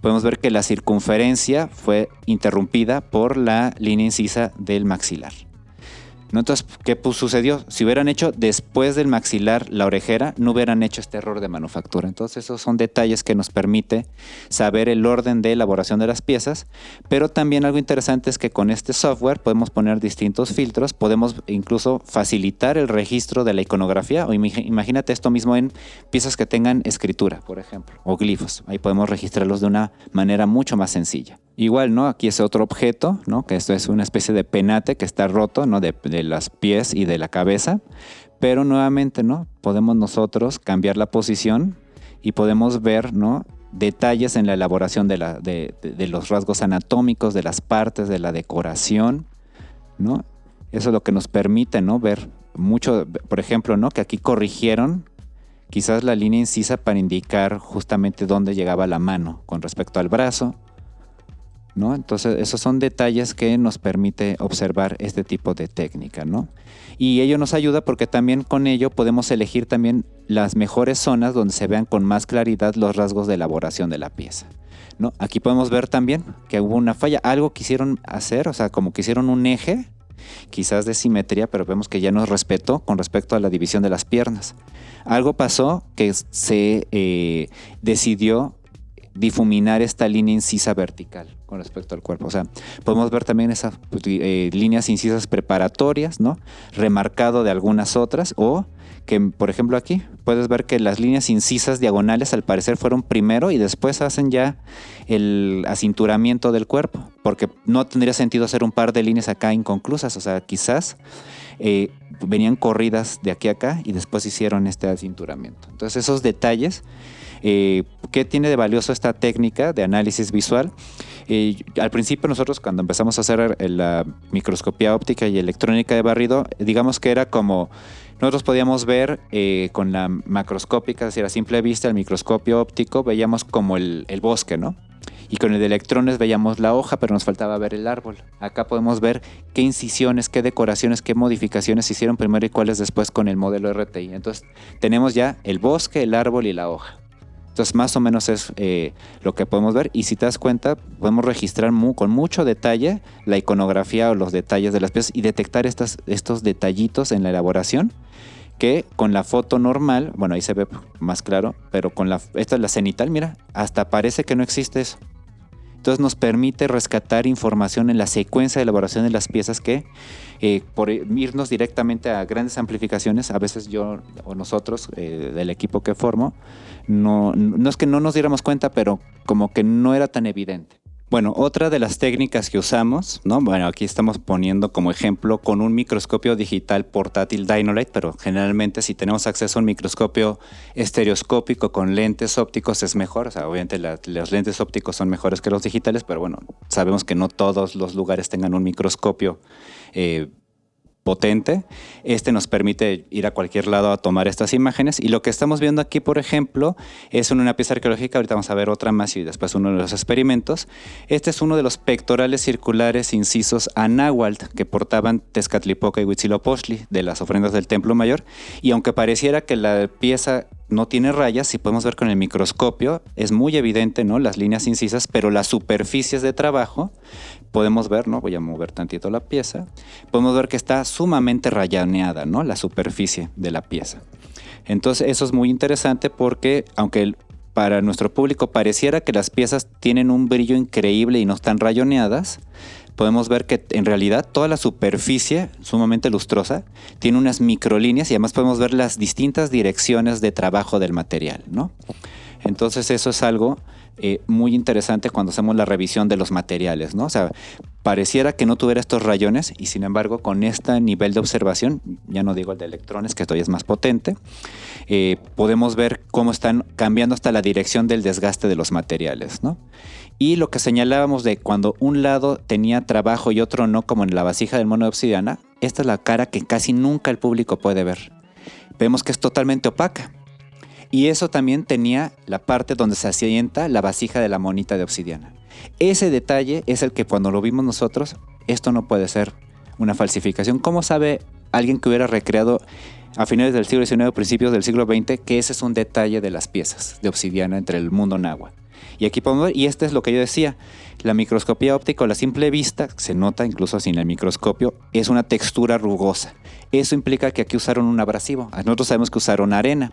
podemos ver que la circunferencia fue interrumpida por la línea incisa del maxilar, ¿no? Entonces, ¿qué sucedió? Si hubieran hecho después del maxilar la orejera, no hubieran hecho este error de manufactura. Entonces, esos son detalles que nos permite saber el orden de elaboración de las piezas, pero también algo interesante es que con este software podemos poner distintos filtros, podemos incluso facilitar el registro de la iconografía, o imagínate esto mismo en piezas que tengan escritura, por ejemplo, o glifos. Ahí podemos registrarlos de una manera mucho más sencilla. Igual, ¿no? Aquí es otro objeto, ¿no? Que esto es una especie de penate que está roto, ¿no? De los pies y de la cabeza, pero nuevamente, ¿no? Podemos nosotros cambiar la posición y podemos ver, ¿no? Detalles en la elaboración de los rasgos anatómicos, de las partes, de la decoración, ¿no? Eso es lo que nos permite, ¿no? Ver mucho, por ejemplo, ¿no? Que aquí corrigieron quizás la línea incisa para indicar justamente dónde llegaba la mano con respecto al brazo, ¿no? Entonces, esos son detalles que nos permite observar este tipo de técnica, ¿no? Y ello nos ayuda porque también con ello podemos elegir también las mejores zonas donde se vean con más claridad los rasgos de elaboración de la pieza, ¿no? Aquí podemos ver también que hubo una falla, algo quisieron hacer, o sea, como que hicieron un eje, quizás de simetría, pero vemos que ya nos respetó con respecto a la división de las piernas. Algo pasó que se decidió difuminar esta línea incisa vertical con respecto al cuerpo. O sea, podemos ver también esas líneas incisas preparatorias, ¿no? Remarcado de algunas otras, o que, por ejemplo, aquí puedes ver que las líneas incisas diagonales al parecer fueron primero y después hacen ya el acinturamiento del cuerpo, porque no tendría sentido hacer un par de líneas acá inconclusas. O sea, quizás venían corridas de aquí a acá y después hicieron este acinturamiento. Entonces, esos detalles. ¿Qué tiene de valioso esta técnica de análisis visual? Al principio nosotros cuando empezamos a hacer la microscopía óptica y electrónica de barrido, digamos que era como nosotros podíamos ver con la macroscópica, es decir, a simple vista el microscopio óptico veíamos como el bosque, ¿no? Y con el de electrones veíamos la hoja, pero nos faltaba ver el árbol. Acá podemos ver qué incisiones, qué decoraciones, qué modificaciones se hicieron primero y cuáles después con el modelo RTI. Entonces tenemos ya el bosque, el árbol y la hoja. Entonces más o menos es lo que podemos ver, y si te das cuenta podemos registrar con mucho detalle la iconografía o los detalles de las piezas y detectar estos detallitos en la elaboración que con la foto normal, bueno, ahí se ve más claro, pero esta es la cenital, mira, hasta parece que no existe eso. Entonces nos permite rescatar información en la secuencia de elaboración de las piezas que por irnos directamente a grandes amplificaciones, a veces yo o nosotros del equipo que formo, no es que no nos diéramos cuenta, pero como que no era tan evidente. Bueno, otra de las técnicas que usamos, ¿no? Bueno, aquí estamos poniendo como ejemplo con un microscopio digital portátil Dynolight, pero generalmente si tenemos acceso a un microscopio estereoscópico con lentes ópticos es mejor. O sea, obviamente los lentes ópticos son mejores que los digitales, pero bueno, sabemos que no todos los lugares tengan un microscopio potente. Este nos permite ir a cualquier lado a tomar estas imágenes, y lo que estamos viendo aquí, por ejemplo, es una pieza arqueológica. Ahorita vamos a ver otra más y después uno de los experimentos. Este es uno de los pectorales circulares incisos a náhuatl que portaban Tezcatlipoca y Huitzilopochtli de las ofrendas del Templo Mayor, y aunque pareciera que la pieza no tiene rayas, si podemos ver con el microscopio, es muy evidente, ¿no? Las líneas incisas, pero las superficies de trabajo, podemos ver, ¿no? Voy a mover tantito la pieza, podemos ver que está sumamente rayaneada, ¿no? La superficie de la pieza. Entonces eso es muy interesante porque aunque para nuestro público pareciera que las piezas tienen un brillo increíble y no están rayoneadas, podemos ver que en realidad toda la superficie, sumamente lustrosa, tiene unas microlíneas, y además podemos ver las distintas direcciones de trabajo del material, ¿no? Entonces eso es algo muy interesante cuando hacemos la revisión de los materiales, ¿no? O sea, pareciera que no tuviera estos rayones, y sin embargo con este nivel de observación, ya no digo el de electrones, que todavía es más potente, podemos ver cómo están cambiando hasta la dirección del desgaste de los materiales, ¿no? Y lo que señalábamos de cuando un lado tenía trabajo y otro no, como en la vasija del mono de obsidiana, esta es la cara que casi nunca el público puede ver. Vemos que es totalmente opaca. Y eso también tenía la parte donde se asienta la vasija de la monita de obsidiana. Ese detalle es el que cuando lo vimos nosotros, esto no puede ser una falsificación. ¿Cómo sabe alguien que hubiera recreado a finales del siglo XIX, principios del siglo XX, que ese es un detalle de las piezas de obsidiana entre el mundo náhuatl. Y aquí podemos ver, y este es lo que yo decía, la microscopía óptica a la simple vista, se nota incluso sin el microscopio, es una textura rugosa. Eso implica que aquí usaron un abrasivo. Nosotros sabemos que usaron arena.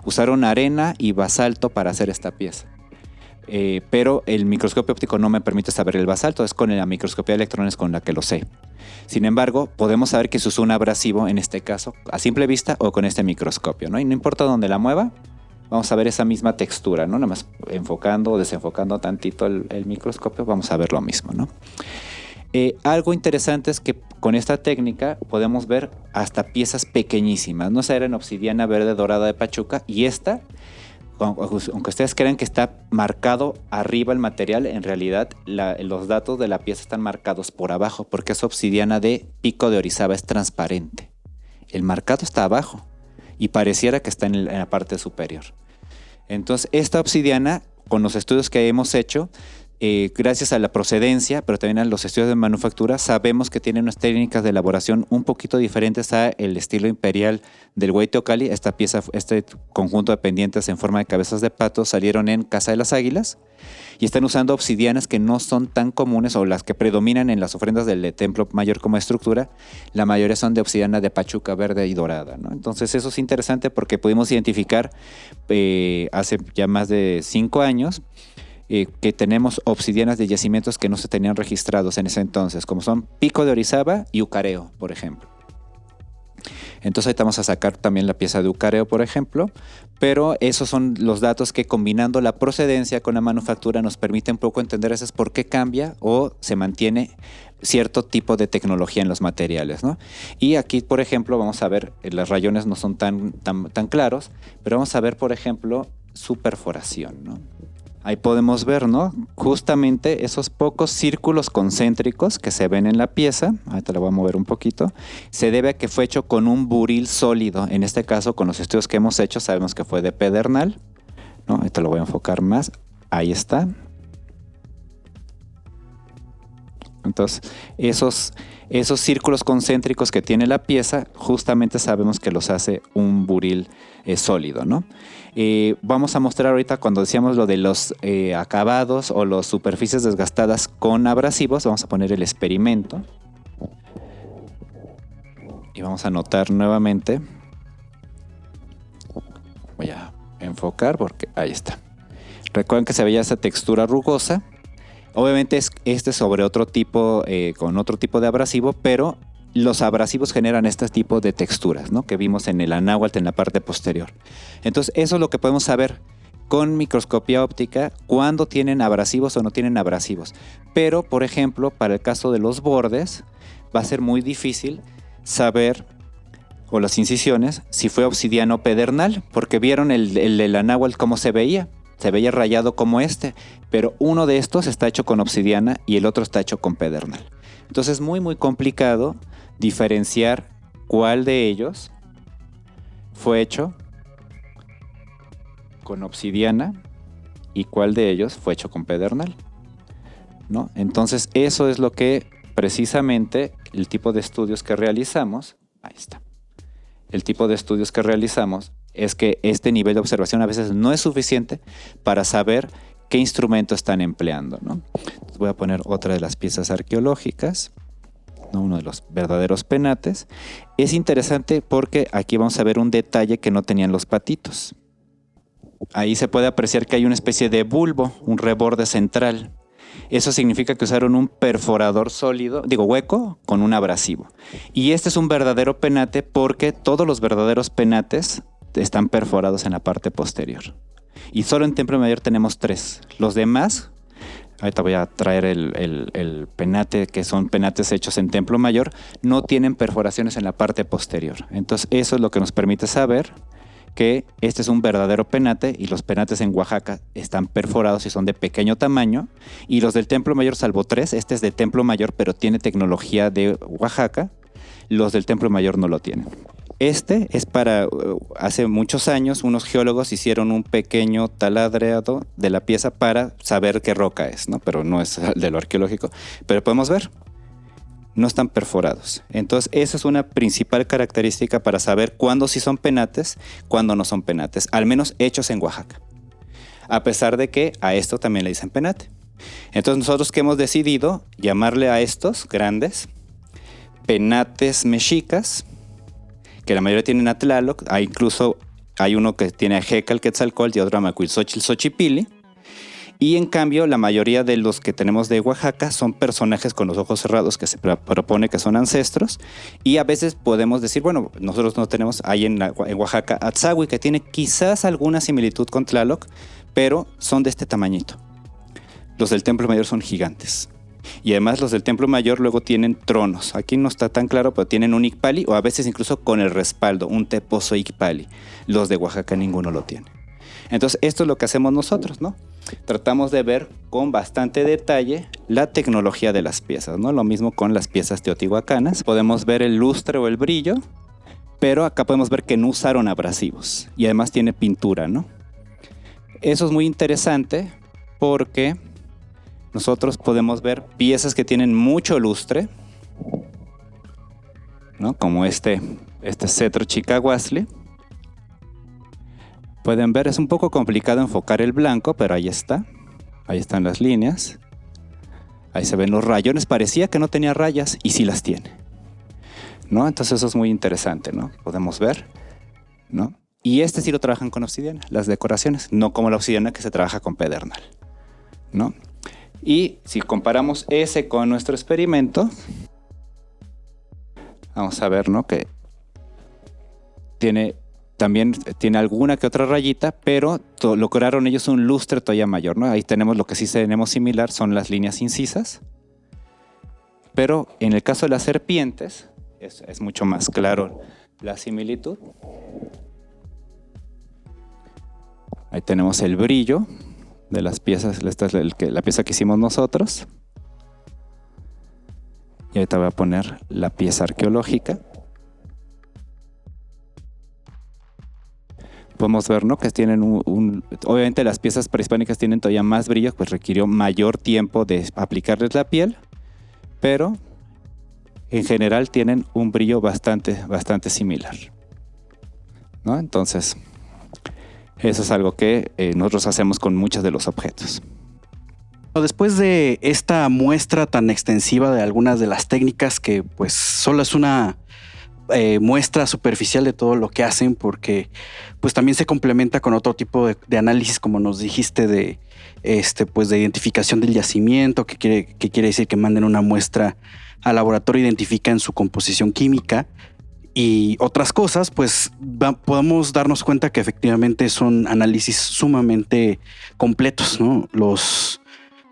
Usaron arena y basalto para hacer esta pieza. Pero el microscopio óptico no me permite saber el basalto, es con la microscopía de electrones con la que lo sé. Sin embargo, podemos saber que se usó un abrasivo en este caso, a simple vista o con este microscopio, ¿no? Y no importa dónde la mueva, vamos a ver esa misma textura, ¿no? Nada más enfocando o desenfocando tantito el microscopio, vamos a ver lo mismo, ¿no? Algo interesante es que con esta técnica podemos ver hasta piezas pequeñísimas, ¿no? Esa era en obsidiana verde dorada de Pachuca, y esta, aunque ustedes crean que está marcado arriba el material, en realidad los datos de la pieza están marcados por abajo, porque es obsidiana de Pico de Orizaba, es transparente. El marcado está abajo y pareciera que está en la parte superior. Entonces, esta obsidiana, con los estudios que hemos hecho, gracias a la procedencia, pero también a los estudios de manufactura, sabemos que tiene unas técnicas de elaboración un poquito diferentes a el estilo imperial del Huey Teocalli. Esta pieza, este conjunto de pendientes en forma de cabezas de pato salieron en Casa de las Águilas y están usando obsidianas que no son tan comunes, o las que predominan en las ofrendas del Templo Mayor como estructura. La mayoría son de obsidiana de Pachuca verde y dorada, ¿no? Entonces eso es interesante porque pudimos identificar hace ya más de 5 años que tenemos obsidianas de yacimientos que no se tenían registrados en ese entonces, como son Pico de Orizaba y Ucareo, por ejemplo. Entonces ahorita vamos a sacar también la pieza de Ucareo, por ejemplo, pero esos son los datos que, combinando la procedencia con la manufactura, nos permiten un poco entender eso, es por qué cambia o se mantiene cierto tipo de tecnología en los materiales, ¿no? Y aquí, por ejemplo, vamos a ver, los rayones no son tan claros, pero vamos a ver, por ejemplo, su perforación, ¿no? Ahí podemos ver, ¿no? Justamente esos pocos círculos concéntricos que se ven en la pieza, ahorita la voy a mover un poquito, se debe a que fue hecho con un buril sólido. En este caso, con los estudios que hemos hecho, sabemos que fue de pedernal, ¿no? Ahorita lo voy a enfocar más. Ahí está. Entonces, esos círculos concéntricos que tiene la pieza, justamente sabemos que los hace un buril sólido, ¿no? Vamos a mostrar ahorita, cuando decíamos lo de los acabados o las superficies desgastadas con abrasivos, vamos a poner el experimento. Y vamos a anotar nuevamente. Voy a enfocar porque ahí está. Recuerden que se veía esa textura rugosa. Obviamente este es sobre otro tipo, con otro tipo de abrasivo, pero los abrasivos generan este tipo de texturas, ¿no? Que vimos en el anáhuatl en la parte posterior. Entonces, eso es lo que podemos saber con microscopía óptica, cuándo tienen abrasivos o no tienen abrasivos. Pero, por ejemplo, para el caso de los bordes, va a ser muy difícil saber, o las incisiones, si fue obsidiano o pedernal, porque vieron el anáhuatl cómo se veía rayado como pero uno de estos está hecho con obsidiana y el otro está hecho con pedernal. Entonces es muy muy complicado diferenciar cuál de ellos fue hecho con obsidiana y cuál de ellos fue hecho con pedernal, ¿no? Entonces eso es lo que precisamente el tipo de estudios que realizamos, ahí está, el tipo de estudios que realizamos es que este nivel de observación a veces no es suficiente para saber qué instrumento están empleando, ¿no? Entonces voy a poner otra de las piezas arqueológicas, ¿no? Uno de los verdaderos penates. Es interesante porque aquí vamos a ver un detalle que no tenían los patitos. Ahí se puede apreciar que hay una especie de bulbo, un reborde central. Eso significa que usaron un perforador sólido, hueco, con un abrasivo. Y este es un verdadero penate porque todos los verdaderos penates están perforados en la parte posterior. Y solo en Templo Mayor tenemos 3. Los demás, ahorita voy a traer el penate, que son penates hechos en Templo Mayor, no tienen perforaciones en la parte posterior. Entonces eso es lo que nos permite saber que este es un verdadero penate, y los penates en Oaxaca están perforados y son de pequeño tamaño, y los del Templo Mayor, salvo 3, este es de Templo Mayor pero tiene tecnología de Oaxaca, los del Templo Mayor no lo tienen. Este es para, hace muchos años, unos geólogos hicieron un pequeño taladreado de la pieza para saber qué roca es, ¿no? Pero no es de lo arqueológico. Pero podemos ver, no están perforados. Entonces, esa es una principal característica para saber cuándo sí son penates, cuándo no son penates, al menos hechos en Oaxaca. A pesar de que a esto también le dicen penate. Entonces, nosotros que hemos decidido llamarle a estos grandes penates mexicas, que la mayoría tienen a Tlaloc, incluso hay uno que tiene a Hécal Quetzalcóatl y otro a Macuilxóchitl Xochipilli. Y en cambio, la mayoría de los que tenemos de Oaxaca son personajes con los ojos cerrados que se propone que son ancestros. Y a veces podemos decir, bueno, nosotros no tenemos, hay en Oaxaca Atzahui, que tiene quizás alguna similitud con Tlaloc, pero son de este tamañito. Los del Templo Mayor son gigantes. Y además los del Templo Mayor luego tienen tronos. Aquí no está tan claro, pero tienen un Icpali o a veces incluso con el respaldo, un teposo Icpali. Los de Oaxaca ninguno lo tiene. Entonces esto es lo que hacemos nosotros, ¿no? Tratamos de ver con bastante detalle la tecnología de las piezas, ¿no? Lo mismo con las piezas teotihuacanas. Podemos ver el lustre o el brillo, pero acá podemos ver que no usaron abrasivos y además tiene pintura, ¿no? Eso es muy interesante porque nosotros podemos ver piezas que tienen mucho lustre, ¿no? Como este cetro chicahuasli. Pueden ver, es un poco complicado enfocar el blanco, pero ahí está. Ahí están las líneas. Ahí se ven los rayones. Parecía que no tenía rayas y sí las tiene, ¿no? Entonces eso es muy interesante, ¿no? Podemos ver, ¿no? Y este sí lo trabajan con obsidiana, las decoraciones, no como la obsidiana que se trabaja con pedernal, ¿no? Y si comparamos ese con nuestro experimento, vamos a ver, ¿no? Que también tiene alguna que otra rayita, pero lograron ellos un lustre todavía mayor, ¿no? Ahí tenemos lo que sí tenemos similar, son las líneas incisas. Pero en el caso de las serpientes, es mucho más claro la similitud. Ahí tenemos el brillo de las piezas, esta es la pieza que hicimos nosotros. Y ahorita voy a poner la pieza arqueológica. Podemos ver, ¿no? Que tienen obviamente las piezas prehispánicas tienen todavía más brillo, pues requirió mayor tiempo de aplicarles la piel, pero en general tienen un brillo bastante similar, ¿no? Entonces, eso es algo que nosotros hacemos con muchos de los objetos. Después de esta muestra tan extensiva de algunas de las técnicas, que pues solo es una muestra superficial de todo lo que hacen, porque pues también se complementa con otro tipo de análisis, como nos dijiste, de pues de identificación del yacimiento, que quiere decir que manden una muestra al laboratorio, identifican su composición química y otras cosas, pues podemos darnos cuenta que efectivamente son análisis sumamente completos, ¿no?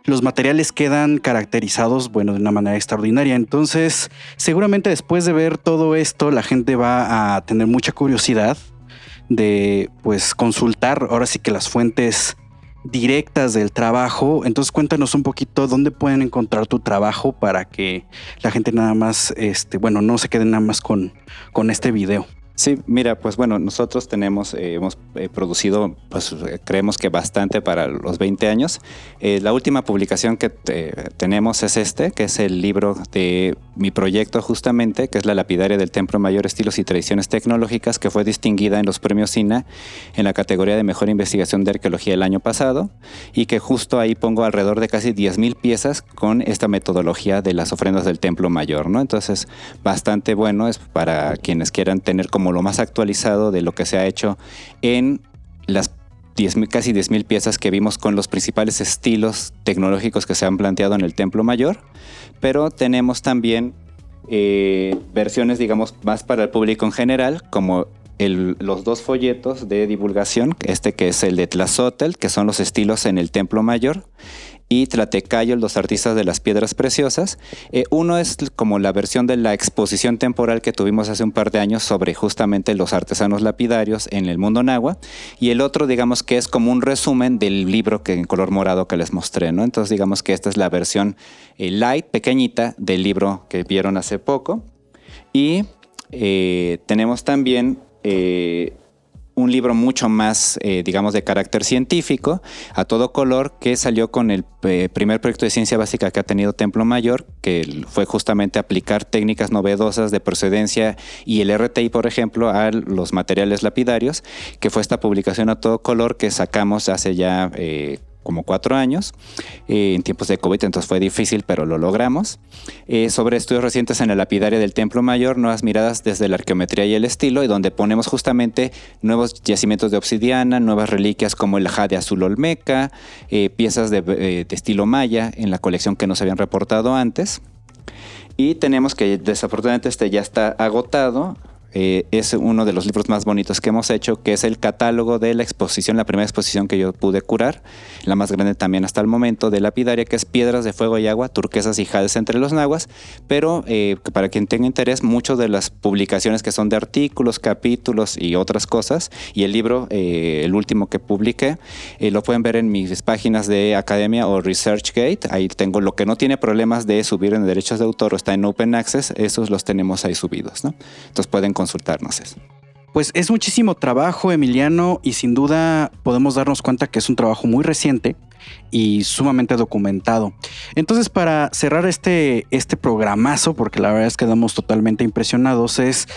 Los materiales quedan caracterizados, bueno, de una manera extraordinaria. Entonces, seguramente después de ver todo esto, la gente va a tener mucha curiosidad de, pues, consultar ahora sí que las fuentes directas del trabajo. Entonces, cuéntanos un poquito dónde pueden encontrar tu trabajo para que la gente nada más, no se quede nada más con este video. Sí, mira, pues bueno, nosotros hemos producido, pues creemos que bastante para los 20 años. La última publicación que tenemos es que es el libro de mi proyecto justamente, que es la lapidaria del Templo Mayor, estilos y tradiciones tecnológicas, que fue distinguida en los premios SINA en la categoría de mejor investigación de arqueología el año pasado, y que justo ahí pongo alrededor de casi 10,000 piezas con esta metodología de las ofrendas del Templo Mayor, ¿no? Entonces, bastante bueno, es para quienes quieran tener como lo más actualizado de lo que se ha hecho en las casi 10,000 piezas que vimos con los principales estilos tecnológicos que se han planteado en el Templo Mayor, pero tenemos también versiones, digamos, más para el público en general, como los 2 folletos de divulgación, que es el de Tlazótl, que son los estilos en el Templo Mayor, y Tlatecayo, los artistas de las piedras preciosas. Uno es como la versión de la exposición temporal que tuvimos hace un par de años sobre justamente los artesanos lapidarios en el mundo náhuatl, y el otro, digamos, que es como un resumen del libro que en color morado que les mostré, ¿no? Entonces, digamos que esta es la versión light, pequeñita, del libro que vieron hace poco. Y tenemos también un libro mucho más, digamos, de carácter científico, a todo color, que salió con el primer proyecto de ciencia básica que ha tenido Templo Mayor, que fue justamente aplicar técnicas novedosas de procedencia y el RTI, por ejemplo, a los materiales lapidarios, que fue esta publicación a todo color que sacamos hace ya como 4 años, en tiempos de COVID, entonces fue difícil, pero lo logramos. Sobre estudios recientes en la lapidaria del Templo Mayor, nuevas miradas desde la arqueometría y el estilo, y donde ponemos justamente nuevos yacimientos de obsidiana, nuevas reliquias como el jade azul olmeca, piezas de estilo maya en la colección que no se habían reportado antes. Y tenemos que desafortunadamente ya está agotado. Es uno de los libros más bonitos que hemos hecho, que es el catálogo de la exposición, la primera exposición que yo pude curar, la más grande también hasta el momento, de lapidaria, que es piedras de fuego y agua, turquesas y jades entre los nahuas, pero para quien tenga interés, muchas de las publicaciones que son de artículos, capítulos y otras cosas, y el libro, el último que publiqué, lo pueden ver en mis páginas de Academia o ResearchGate. Ahí tengo lo que no tiene problemas de subir en derechos de autor o está en Open Access, esos los tenemos ahí subidos, ¿no? Entonces pueden consultarnos eso. Pues es muchísimo trabajo, Emiliano, y sin duda podemos darnos cuenta que es un trabajo muy reciente y sumamente documentado. Entonces, para cerrar este programazo, porque la verdad es que quedamos totalmente impresionados, es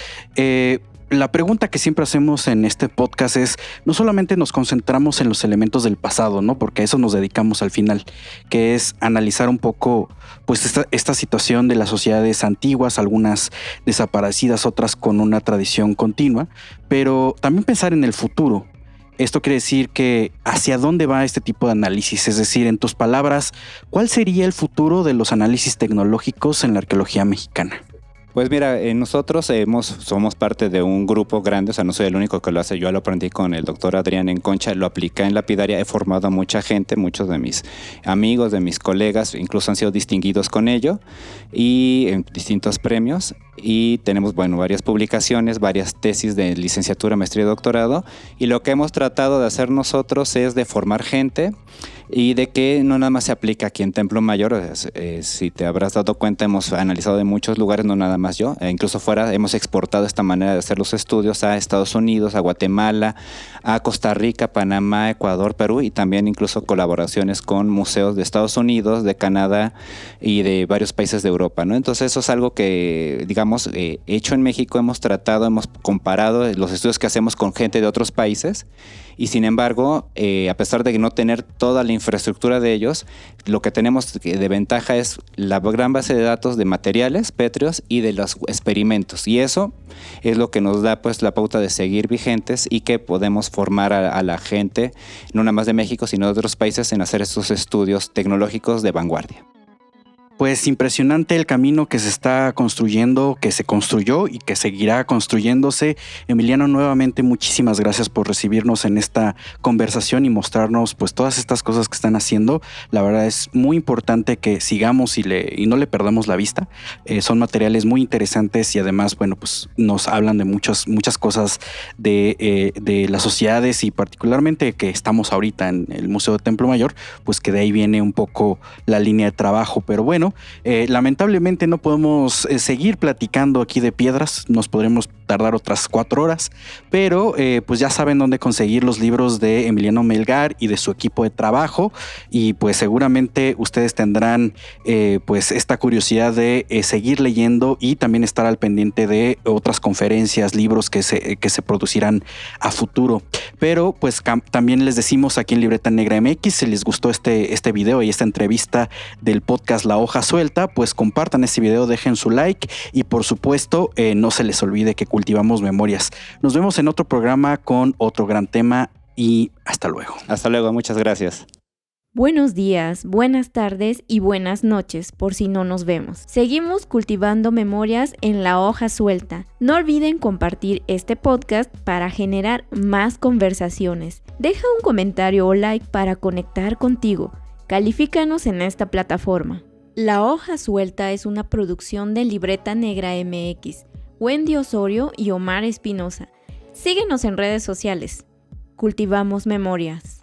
la pregunta que siempre hacemos en este podcast es, no solamente nos concentramos en los elementos del pasado, ¿no? Porque a eso nos dedicamos al final, que es analizar un poco pues esta situación de las sociedades antiguas, algunas desaparecidas, otras con una tradición continua, pero también pensar en el futuro. Esto quiere decir que hacia dónde va este tipo de análisis, es decir, en tus palabras, ¿cuál sería el futuro de los análisis tecnológicos en la arqueología mexicana? Pues mira, nosotros somos parte de un grupo grande, o sea, no soy el único que lo hace, yo lo aprendí con el doctor Adrián en Concha, lo apliqué en lapidaria, he formado a mucha gente, muchos de mis amigos, de mis colegas, incluso han sido distinguidos con ello, y en distintos premios, y tenemos, bueno, varias publicaciones, varias tesis de licenciatura, maestría y doctorado, y lo que hemos tratado de hacer nosotros es de formar gente, y de que no nada más se aplica aquí en Templo Mayor. Si te habrás dado cuenta, hemos analizado de muchos lugares, no nada más yo, incluso fuera hemos exportado esta manera de hacer los estudios a Estados Unidos, a Guatemala, a Costa Rica, Panamá, Ecuador, Perú, y también incluso colaboraciones con museos de Estados Unidos, de Canadá y de varios países de Europa, ¿no? Entonces eso es algo que, digamos, hecho en México, hemos tratado, hemos comparado los estudios que hacemos con gente de otros países, y sin embargo, a pesar de no tener toda la infraestructura de ellos, lo que tenemos de ventaja es la gran base de datos de materiales pétreos y de los experimentos, y eso es lo que nos da pues la pauta de seguir vigentes y que podemos formar a la gente, no nada más de México, sino de otros países, en hacer estos estudios tecnológicos de vanguardia. Pues impresionante el camino que se está construyendo, que se construyó y que seguirá construyéndose. Emiliano, nuevamente muchísimas gracias por recibirnos en esta conversación y mostrarnos pues todas estas cosas que están haciendo. La verdad es muy importante que sigamos y no le perdamos la vista. Son materiales muy interesantes y además, bueno, pues nos hablan de muchas cosas de las sociedades y particularmente que estamos ahorita en el Museo de Templo Mayor, pues que de ahí viene un poco la línea de trabajo. Pero bueno, lamentablemente no podemos seguir platicando aquí de piedras, nos podremos tardar otras 4 horas, pero pues ya saben dónde conseguir los libros de Emiliano Melgar y de su equipo de trabajo, y pues seguramente ustedes tendrán pues esta curiosidad de seguir leyendo y también estar al pendiente de otras conferencias, libros que se producirán a futuro. Pero pues también les decimos aquí en Libreta Negra MX, si les gustó este video y esta entrevista del podcast La Hoja Suelta, pues compartan este video, dejen su like y por supuesto no se les olvide que cultivamos memorias. Nos vemos en otro programa con otro gran tema y hasta luego. Hasta luego, muchas gracias. Buenos días, buenas tardes y buenas noches, por si no nos vemos. Seguimos cultivando memorias en La Hoja Suelta. No olviden compartir este podcast para generar más conversaciones. Deja un comentario o like para conectar contigo. Califícanos en esta plataforma. La Hoja Suelta es una producción de Libreta Negra MX, Wendy Osorio y Omar Espinosa. Síguenos en redes sociales. Cultivamos memorias.